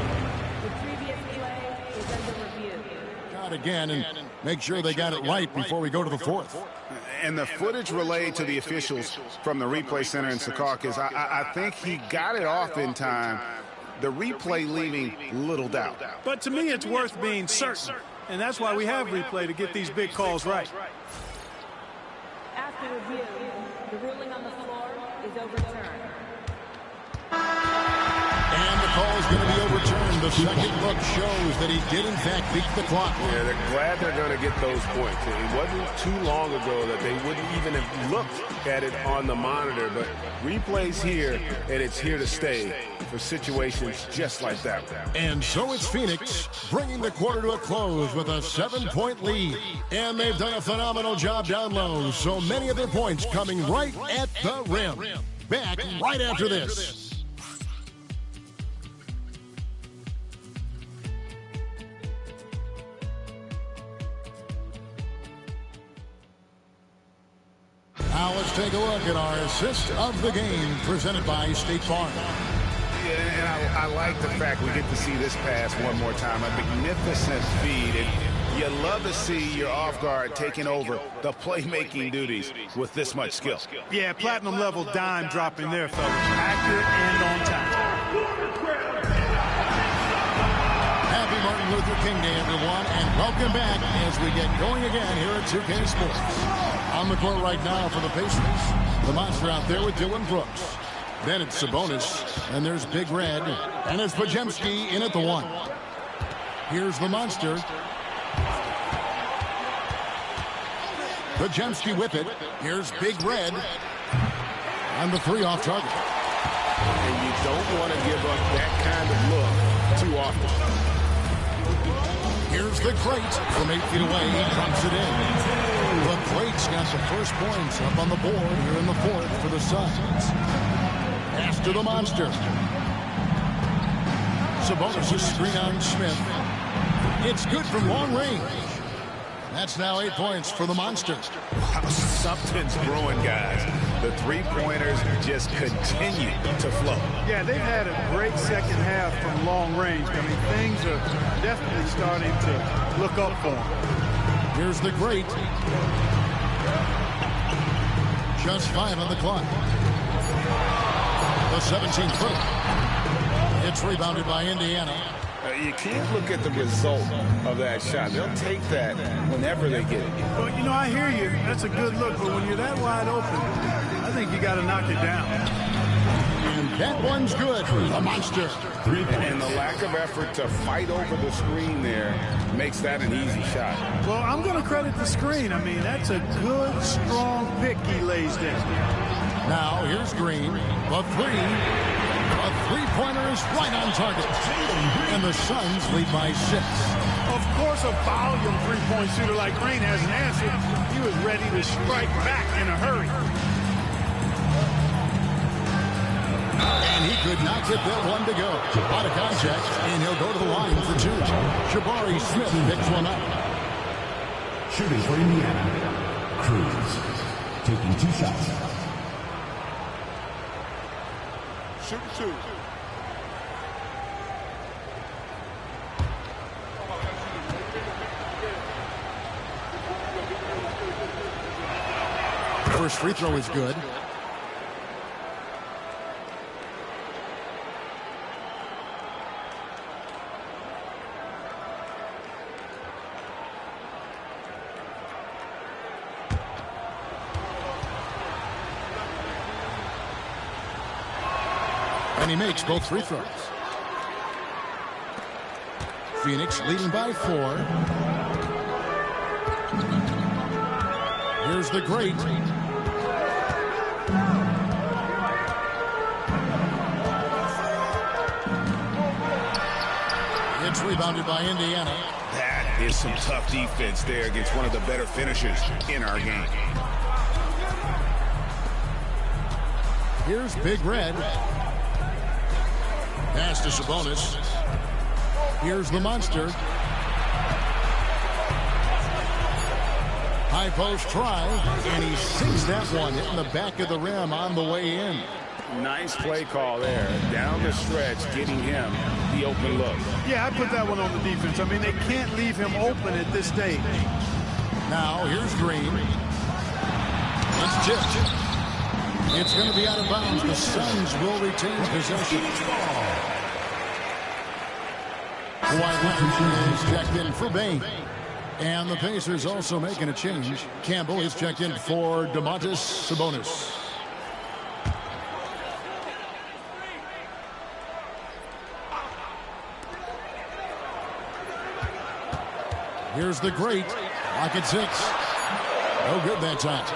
the previous play is under review. Got again and make sure they got it right before we go to the 4th. And the footage relayed to the officials from the replay center in Secaucus, I think he got it off in time. The replay leaving little doubt. But to me, it's worth being certain. And that's why we have replay, to get these big calls right. After review, the ruling on the floor is overturned. And the call is going to be overturned. The second look shows that he did, in fact, beat the clock. Yeah, they're glad they're going to get those points. It wasn't too long ago that they wouldn't even have looked at it on the monitor, but replay's here, and it's here to stay for situations just like that. And so it's Phoenix bringing the quarter to a close with a 7-point lead. And they've done a phenomenal job down low, so many of their points coming right at the rim. Back right after this. Now let's take a look at our assist of the game presented by State Farm. Yeah, and I like the fact we get to see this pass one more time. A magnificent feed. And you love to see your off guard taking over the playmaking duties with this much skill. Yeah, platinum level dime dropping there, fellas. Accurate and on time. Happy Martin Luther King Day, everyone, and welcome back as we get going again here at 2K Sports. On the court right now for the Pacers. The monster out there with Dylan Brooks. Then it's Sabonis, and there's Big Red, and it's Podziemski in at the 1. Here's the monster. Podziemski with it. Here's Big Red. And the 3 off target. And you don't want to give up that kind of look too often. Here's the Crate from 8 feet away. He drops it in. The Crate's got the first points up on the board here in the 4th for the Suns. Pass to the monster. Sabonis is screen on Smith. It's good from long range. That's now 8 points for the monster. Wow, something's brewing, guys. The three-pointers just continue to flow. Yeah, they've had a great second half from long range. I mean, things are definitely starting to look up for them. Here's the Great. Just 5 on the clock. The 17-footer. It's rebounded by Indiana. You can't look at the result of that shot. They'll take that whenever they get it. Well, you know, I hear you. That's a good look, but when you're that wide open, I think you got to knock it down. And that one's good. The monster. And the lack of effort to fight over the screen there makes that an easy shot. Well, I'm going to credit the screen. I mean, that's a good, strong pick he lays there. Now, here's Green. The 3. A three-pointer is right on target. And the Suns lead by 6. Of course, a volume three-point shooter like Green has an answer. He was ready to strike back in a hurry. And he could not get that one to go. Out of contact, and he'll go to the line for 2. Jabari Smith picks one up. Shooting for Indiana. Cruz taking 2 shots. Shoot 2. First free throw is good. And he makes both free throws. Phoenix leading by 4. Here's the great. It's rebounded by Indiana. That is some tough defense there against one of the better finishers in our game. Here's Big Red. Pass to Sabonis. Here's the monster. High post try, and he sinks that one, hitting the back of the rim on the way in. Nice play call there. Down the stretch, getting him the open look. Yeah, I put that one on the defense. I mean, they can't leave him open at this stage. Now, here's Green. It's tipped. It's going to be out of bounds. The Suns will retain possession. Kawhi Leonard is checked in for Bane. And the Pacers also making a change. Campbell is checked in for Domantas Sabonis. Here's the great. Lock at 6. No good that time.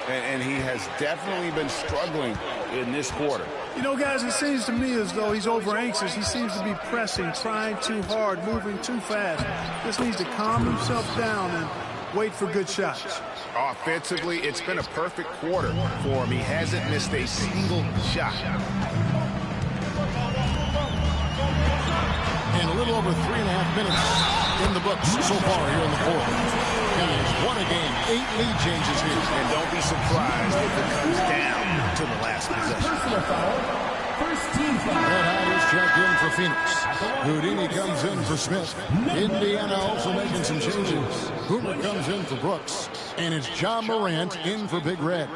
And he has definitely been struggling in this quarter. You know, guys, it seems to me as though he's over anxious. He seems to be pressing, trying too hard, moving too fast. Just needs to calm himself down and wait for good shots. Offensively, it's been a perfect quarter for him. He hasn't missed a single shot. And a little over 3.5 minutes in the books so far here in the fourth. Guys, what a game. 8 lead changes here. And don't be surprised if it comes down to the last possession. Red Hot is checked in for Phoenix. Houdini comes in for Smith. Indiana also making some changes. Hoover comes in for Brooks. And it's John Morant in for Big Red.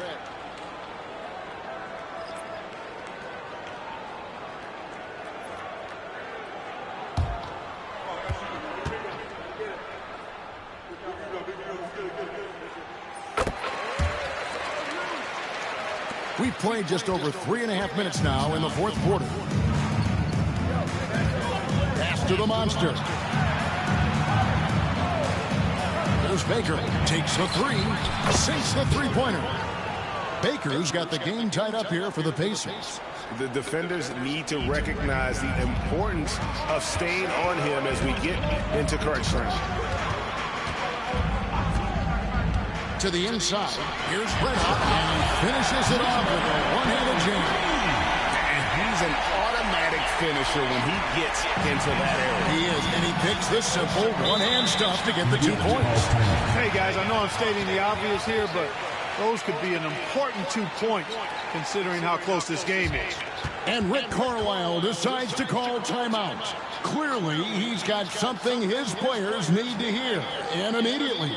We've played just over 3.5 minutes now in the fourth quarter. Pass to the monster. There's Baker. Takes the 3. Sinks the three-pointer. Baker's got the game tied up here for the Pacers. The defenders need to recognize the importance of staying on him as we get into crunch time. To the inside. Here's Red Hot, and he finishes it off with a one-handed jam. And he's an automatic finisher when he gets into that area. He is, and he picks the simple one-hand stuff to get the 2 points. Hey, guys, I know I'm stating the obvious here, but those could be an important 2 points considering how close this game is. And Rick Carlisle decides to call timeout. Clearly, he's got something his players need to hear, and immediately.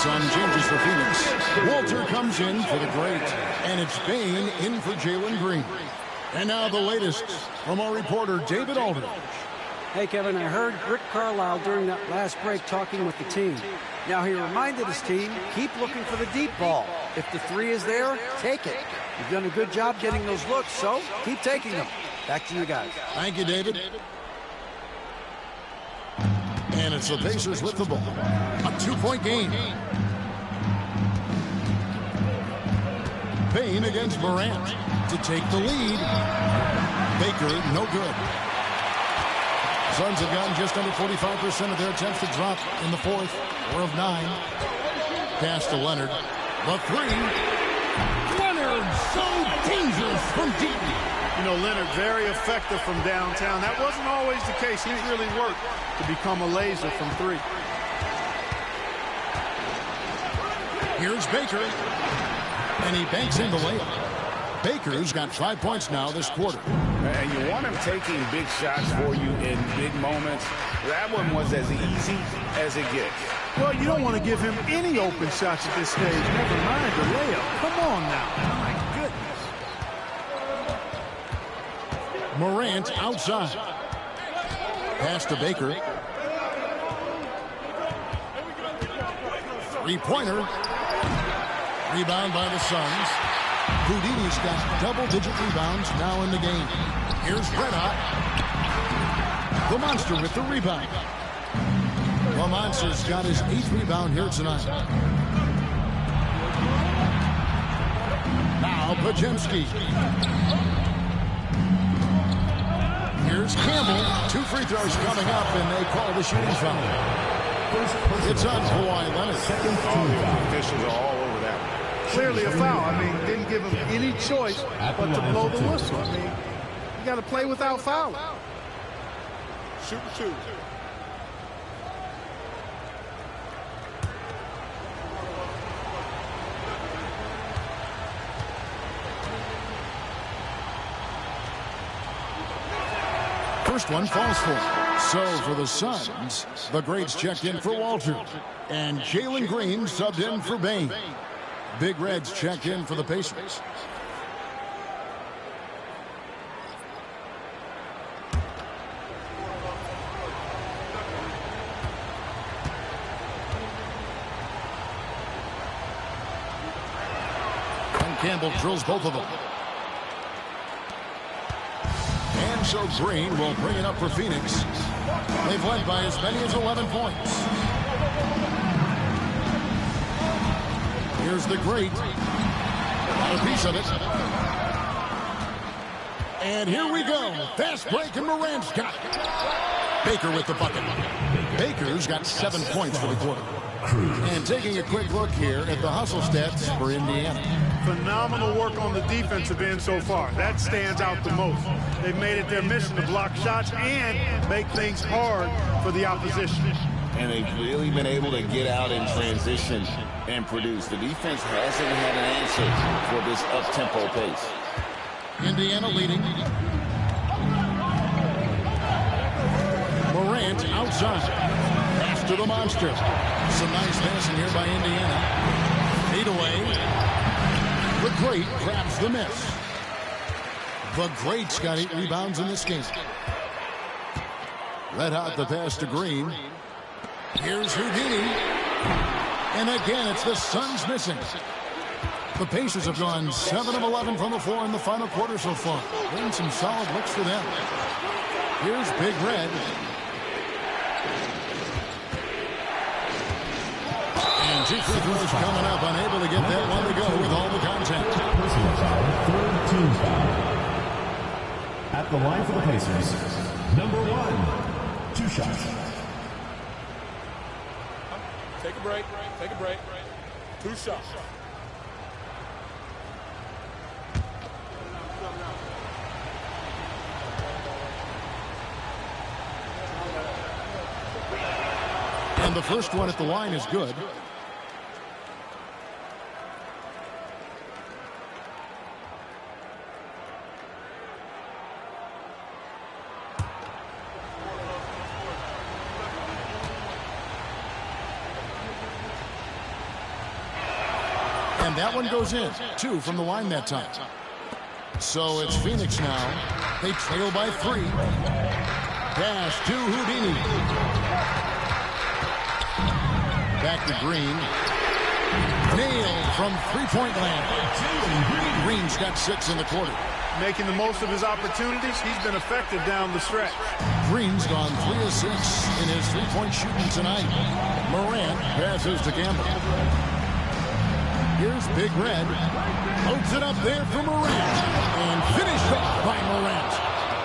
Sun changes for Phoenix. Walter comes in for the great. And it's Bane in for Jalen Green. And now the latest from our reporter, David Aldridge. Hey, Kevin, I heard Rick Carlisle during that last break talking with the team. Now, he reminded his team, keep looking for the deep ball. If the 3 is there, take it. You've done a good job getting those looks, so keep taking them. Back to you guys. Thank you, David. And it's the Pacers with the ball. A 2-point game. Payne against Morant to take the lead. Baker, no good. Suns have gotten just under 45% of their attempts to drop in the fourth. 4 of 9. Pass to Leonard. The three. Leonard, so dangerous from deep. You know, Leonard, very effective from downtown. That wasn't always the case. He's really worked to become a laser from 3. Here's Baker. And he banks in the layup. Baker's got 5 points now this quarter. And you want him taking big shots for you in big moments. That one was as easy as it gets. Well, you don't want to give him any open shots at this stage. Never mind the layup. Come on now. My goodness. Morant outside. Pass to Baker. Three-pointer. Rebound by the Suns. Houdini's got double-digit rebounds now in the game. Here's Red Hot. The Monster with the rebound. The Monster's got his 8th rebound here tonight. Now Podziemski. Here's Campbell. 2 free throws coming up, and they call the shooting foul. It's on Kawhi Leonard. The officials are all over that. Clearly a foul. I mean, didn't give him any choice but to blow the whistle. I mean, you got to play without fouling. Shoot. First one falls for him. So for the Suns, the greats checked in for Walter. And Jalen Green subbed in for Bane. Big Reds checked in for the Pacers. And Campbell drills both of them. And so Green will bring it up for Phoenix. They've led by as many as 11 points. Here's the great. Got a piece of it. And here we go. Fast break, and Morant's got it. Baker with the bucket. Baker's got 7 points for the quarter. And taking a quick look here at the hustle stats for Indiana. Phenomenal work on the defensive end so far. That stands out the most. They've made it their mission to block shots and make things hard for the opposition. And they've really been able to get out in transition and produce. The defense hasn't had an answer for this up-tempo pace. Indiana leading. Morant outside. Pass to the Monster. Some nice passing here by Indiana. Feed away. The Great grabs the miss. The Great's got 8 rebounds in this game. Red Hot the pass to Green. Here's Houdini. And again, it's the Suns missing. The Pacers have gone 7 of 11 from the floor in the final quarter so far. Been some solid looks for them. Here's Big Red. And 2 free throws coming up. Unable to get that one to go with all the contact. Personal foul, 3rd team foul. At the line for the Pacers, number 1, 2 shots. Take a break. 2 shots. And the first one at the line is good. And that one goes in. 2 from the line that time. So it's Phoenix now. They trail by 3. Pass to Houdini. Back to Green. Nailed from 3-point land. Green's got 6 in the quarter. making the most of his opportunities. He's been effective down the stretch. Green's gone 3 of 6 in his three-point shooting tonight. Morant passes to Campbell. Here's Big Red. Loads it up there for Morant. And finished off by Morant.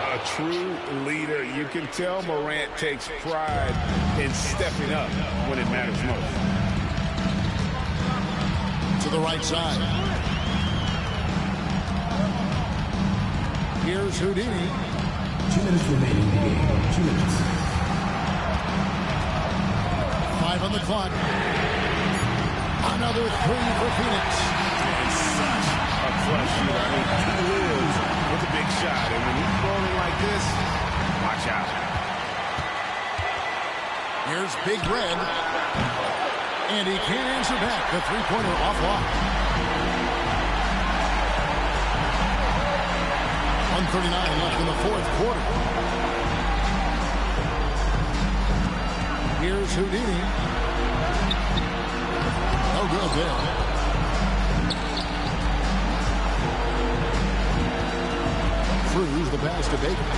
A true leader. You can tell Morant takes pride in stepping up when it matters most. To the right side. Here's Houdini. 2 minutes remaining in the game. 2 minutes. 5 on the clock. Another 3 for Phoenix. And such a clutch shooter. I mean, he lives with a big shot. And when he's rolling like this, watch out. Here's Big Red. And he can't answer back. The three-pointer off lock. 1:39 left in the fourth quarter. Here's Houdini. No good there. Cruz the pass to Baker.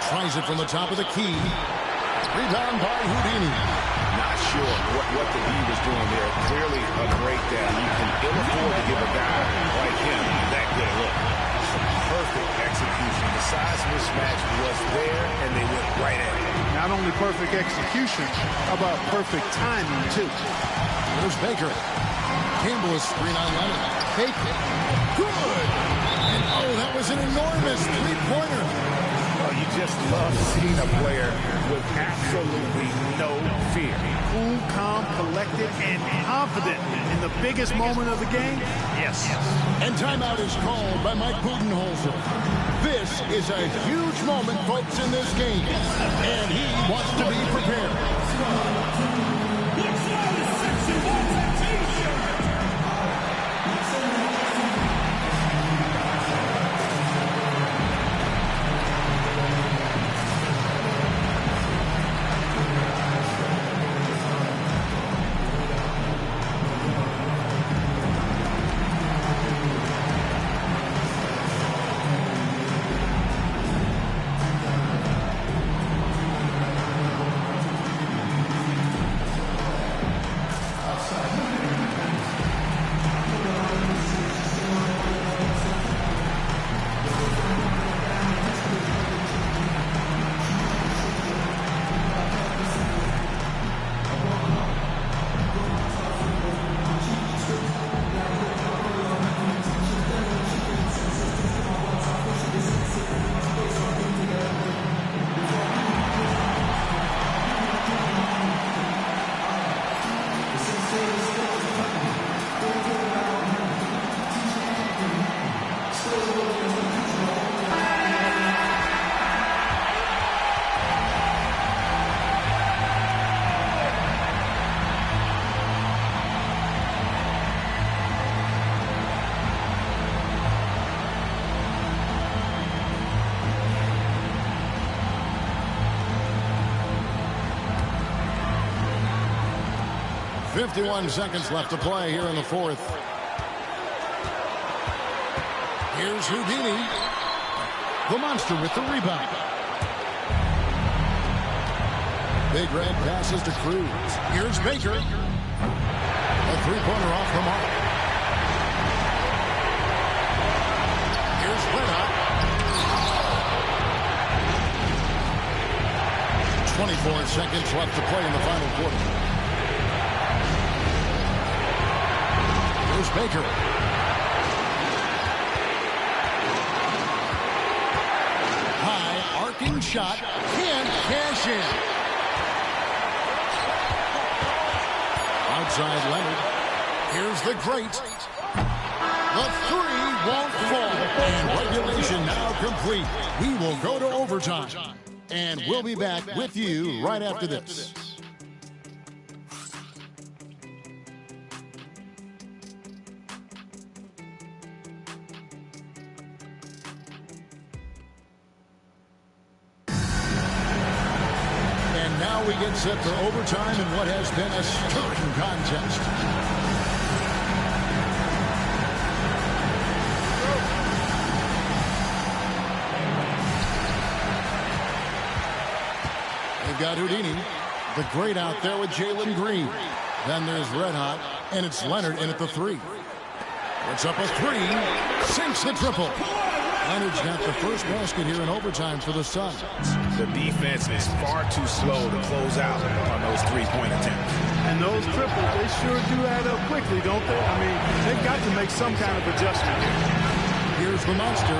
Tries it from the top of the key. Rebound by Houdini. Not sure what the D was doing there. Clearly a breakdown. You can ill afford to give a guy like him that good a look. Perfect execution. The size mismatch was there, and they went right at it. Not only perfect execution, how about perfect timing, too? There's Baker. Campbell is screen on Leonard. Baker. Good! And oh, that was an enormous three-pointer. You just love seeing a player with absolutely no fear. Cool, calm, collected, and confident in the biggest moment of the game. Yes. And timeout is called by Mike Budenholzer. This is a huge moment, folks, in this game. And he wants to be prepared. .51 seconds left to play here in the fourth. Here's Houdini. The monster with the rebound. Big Red passes to Cruz. Here's Baker. A three-pointer off the mark. Here's Reda. 24 seconds left to play in the final quarter. Here's Baker. High arcing shot. Can't cash in. Outside Leonard. Here's the great. The three won't fall. And regulation now complete. We will go to overtime. And we'll be back with you right after this. Now we get set for overtime in what has been a stirring contest. They've got Houdini, the great out there with Jalen Green. Then there's Red Hot, and it's Leonard in at the 3. Puts up a 3, sinks the triple. Leonard's got the first basket here in overtime for the Suns. The defense is far too slow to close out on those three-point attempts. And those triples, they sure do add up quickly, don't they? I mean, they've got to make some kind of adjustment here. Here's the monster.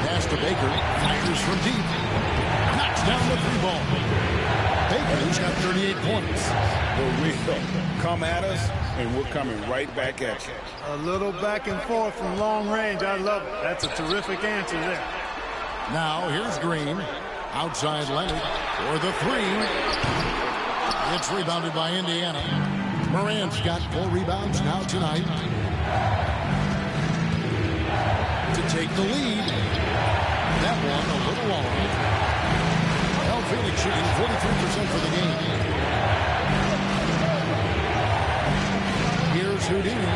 Pass to Baker. Fires from deep. Knocks down the 3-ball. Baker's got 38 points. We'll come at us, and we're coming right back at you. A little back and forth from long range. I love it. That's a terrific answer there. Now, here's Green. Outside Leonard for the 3. It's rebounded by Indiana. Morant's got 4 rebounds now tonight. To take the lead. That one a little long. Phoenix shooting 43% for the game. Here's Houdini.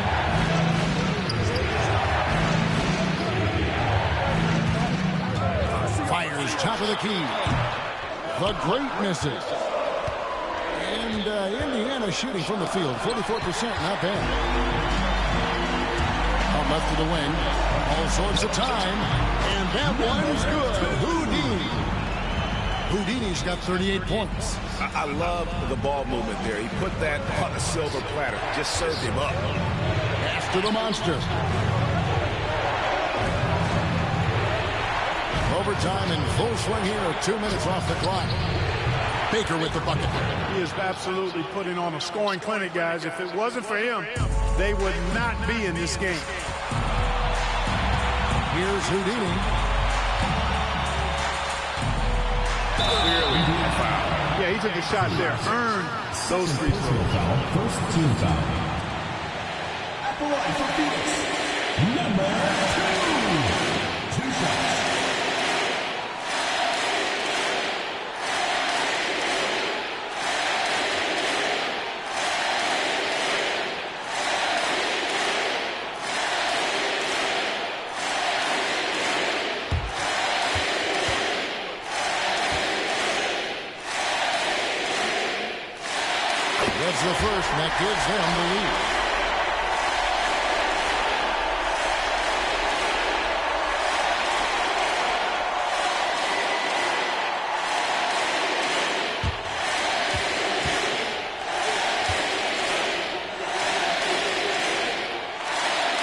Fires top of the key. The great misses. And Indiana shooting from the field. 44%, not bad. Out left to the wing. All sorts of time. And that one's good. Houdini. Houdini's got 38 points. I love the ball movement there. He put that on a silver platter. Just served him up. Pass to the monster. Overtime in full swing here with 2 minutes off the clock. Baker with the bucket. He is absolutely putting on a scoring clinic, guys. If it wasn't for him, they would not be in this game. Here's Houdini. Clearly a foul. Yeah, he took a shot there. Earned those free throws. First team foul. At the line for Phoenix, number 2. 2 shots. That's the first, and that gives them the lead.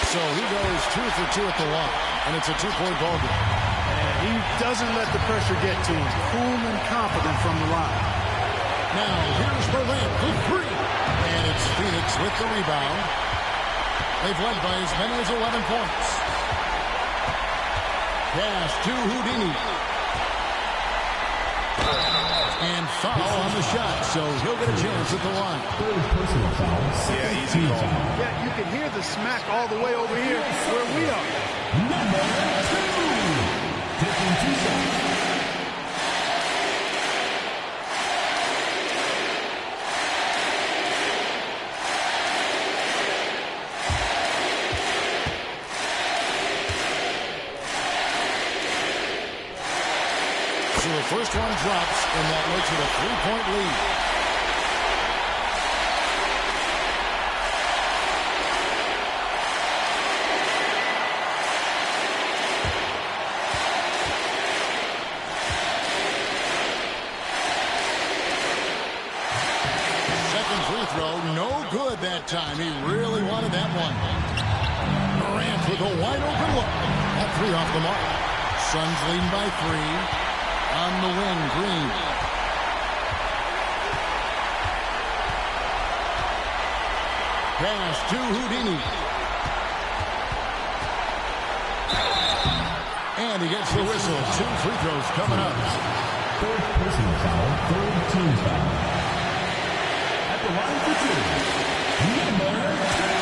So he goes 2 for 2 at the line, and it's a 2-point ball game. And he doesn't let the pressure get to him. Cool and confident from the line. Now, here's Morant for 3. And it's Phoenix with the rebound. They've led by as many as 11 points. Pass to Houdini. And foul on the shot, so he'll get a chance at the line. Personal foul. Yeah, easy call. Yeah, you can hear the smack all the way over here where we are. Number 2. Taking 2 shots. So the first one drops, and that makes it a 3-point lead. Second free throw, no good that time. He really wanted that one. Morant with a wide open look. That 3 off the mark. Suns leading by 3. On the wing, Green. Pass to Houdini. And he gets the whistle. 2 free throws coming up. Third personal foul, third team foul. At the line for 2, number 2.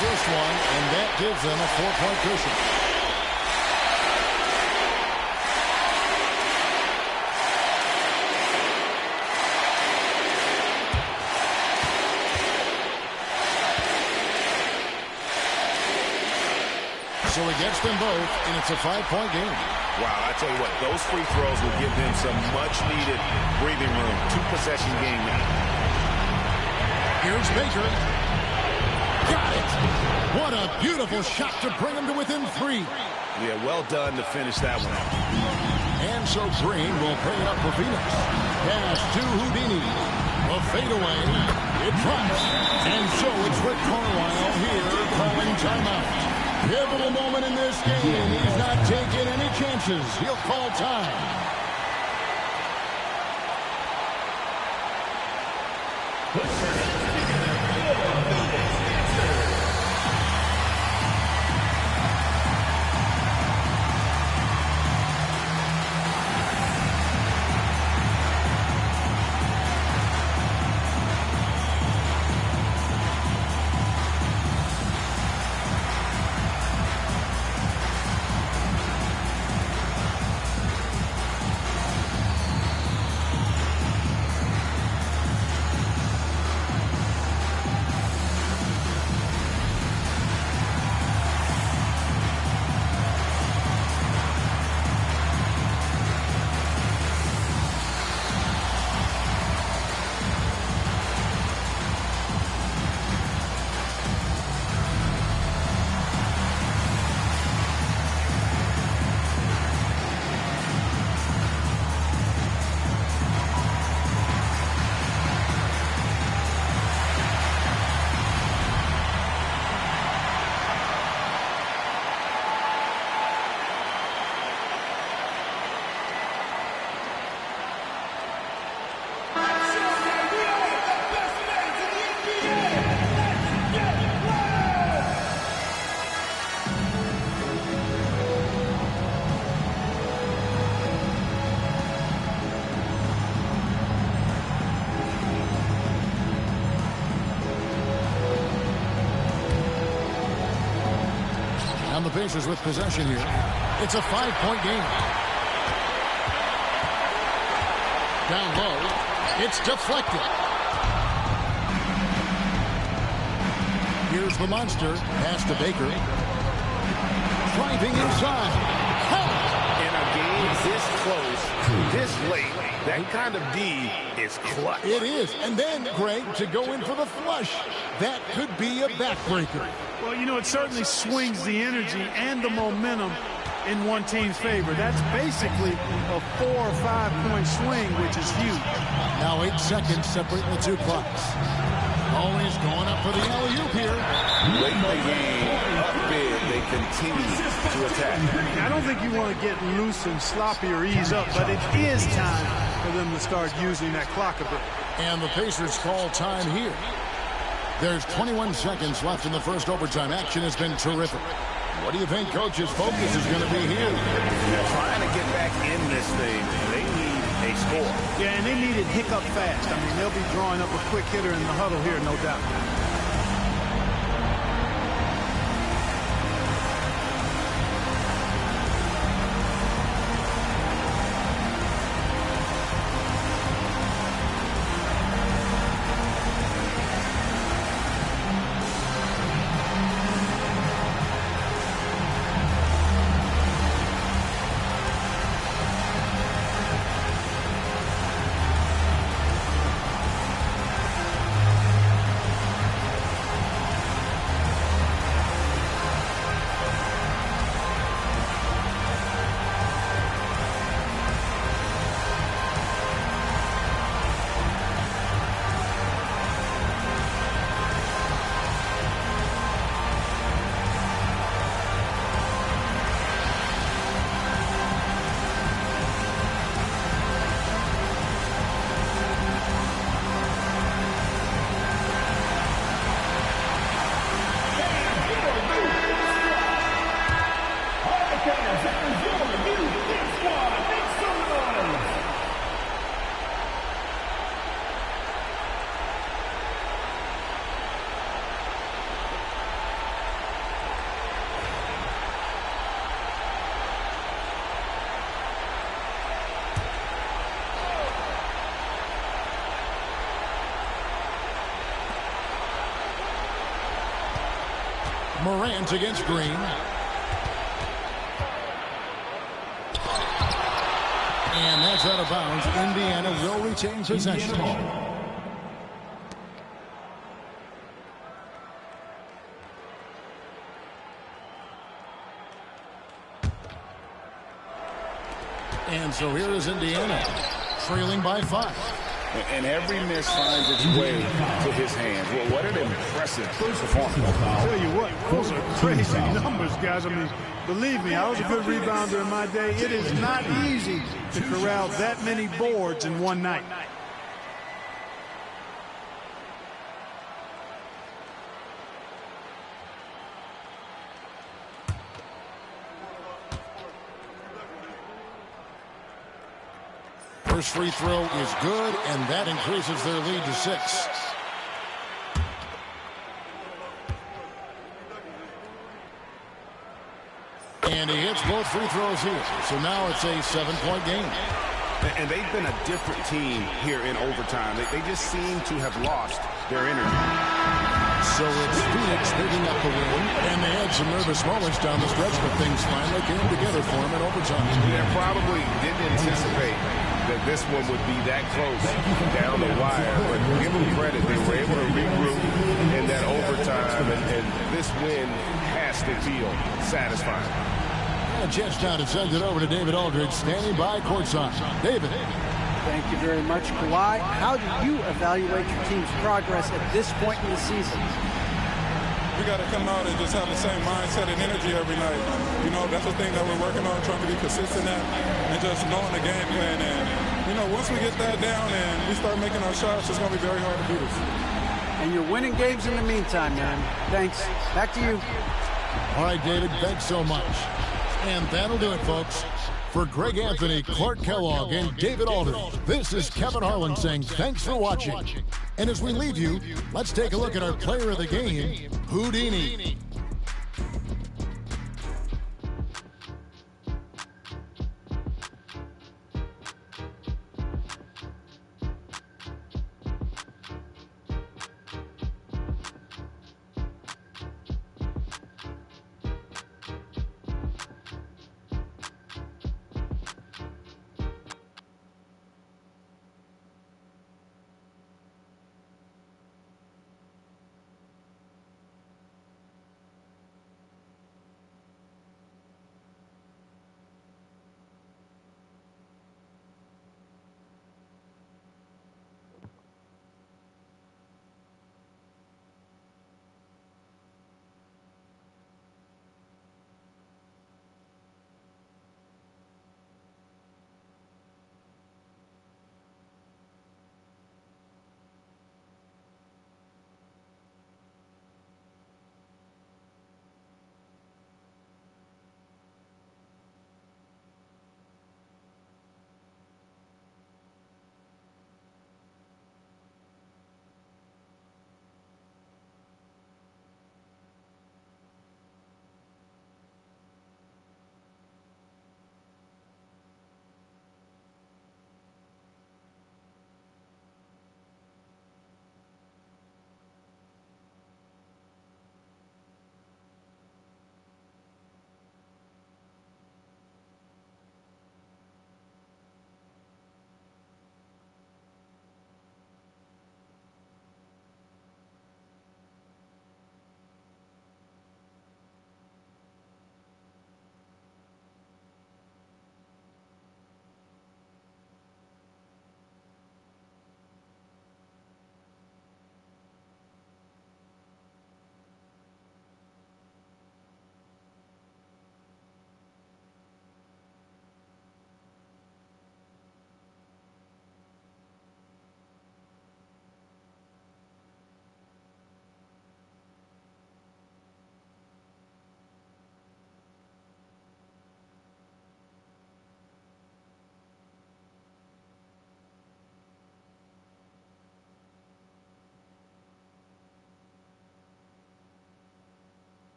first one, and that gives them a 4-point cushion. So he gets them both, and it's a 5-point game. Wow, I tell you what, those free throws will give them some much-needed breathing room. 2-possession game now. Here's Baker. Got it. What a beautiful shot to bring him to within 3. Yeah, well done to finish that one off. And so Green will bring it up for Phoenix. Pass to Houdini. A fadeaway. It drops. And so it's Rick Carlisle here calling timeout. Pivotal moment in this game. He's not taking any chances. He'll call time. The Pacers with possession here. It's a 5-point game. Down low. It's deflected. Here's the monster. Pass to Baker. Driving inside. In a game this close, this late, that kind of D is clutch. It is. And then, Greg, to go in for the flush. That could be a backbreaker. Well, you know, it certainly swings the energy and the momentum in one team's favor. That's basically a 4 or 5 point swing, which is huge. Now 8 seconds separating the two clocks. Always going up for the alley-oop here. Late in the game, up big, they continue to attack. I don't think you want to get loose and sloppy or ease up, but it is time for them to start using that clock a bit. And the Pacers call time here. There's 21 seconds left in the first overtime. Action has been terrific. What do you think Coach's focus is going to be here? They're trying to get back in this thing. They need a score. Yeah, and they need it hiccup fast. I mean, they'll be drawing up a quick hitter in the huddle here, no doubt. Morant against Green. And that's out of bounds. Indiana will retain possession. And so here is Indiana, trailing by 5. And every miss finds its way to his hands. Well, what an impressive performance. I'll tell you what, those are crazy numbers, guys. I mean, believe me, I was a good rebounder in my day. It is not easy to corral that many boards in one night. First free throw is good, and that increases their lead to 6. And he hits both free throws here. So now it's a 7-point game. And they've been a different team here in overtime. They just seem to have lost their energy. So it's Phoenix picking up the win, and they had some nervous moments down the stretch, but things finally came together for them in overtime. They probably didn't anticipate that this one would be that close down the wire, but give them credit. They were able to regroup in that overtime, and this win has to feel satisfying. And a chance now to send it over to David Aldridge, standing by courtside. David. Thank you very much, Kawhi. How do you evaluate your team's progress at this point in the season? We got to come out and just have the same mindset and energy every night. You know, that's the thing that we're working on, trying to be consistent at, and just knowing the game plan. And, you know, once we get that down and we start making our shots, it's going to be very hard to beat us. And you're winning games in the meantime, man. Thanks. Back to you. All right, David, thanks so much. And that'll do it, folks. For Greg Anthony, Clark Kellogg, and David Aldridge, this is Kevin Harlan saying thanks for watching. And as we leave you, let's take a look at our player of the game, Houdini.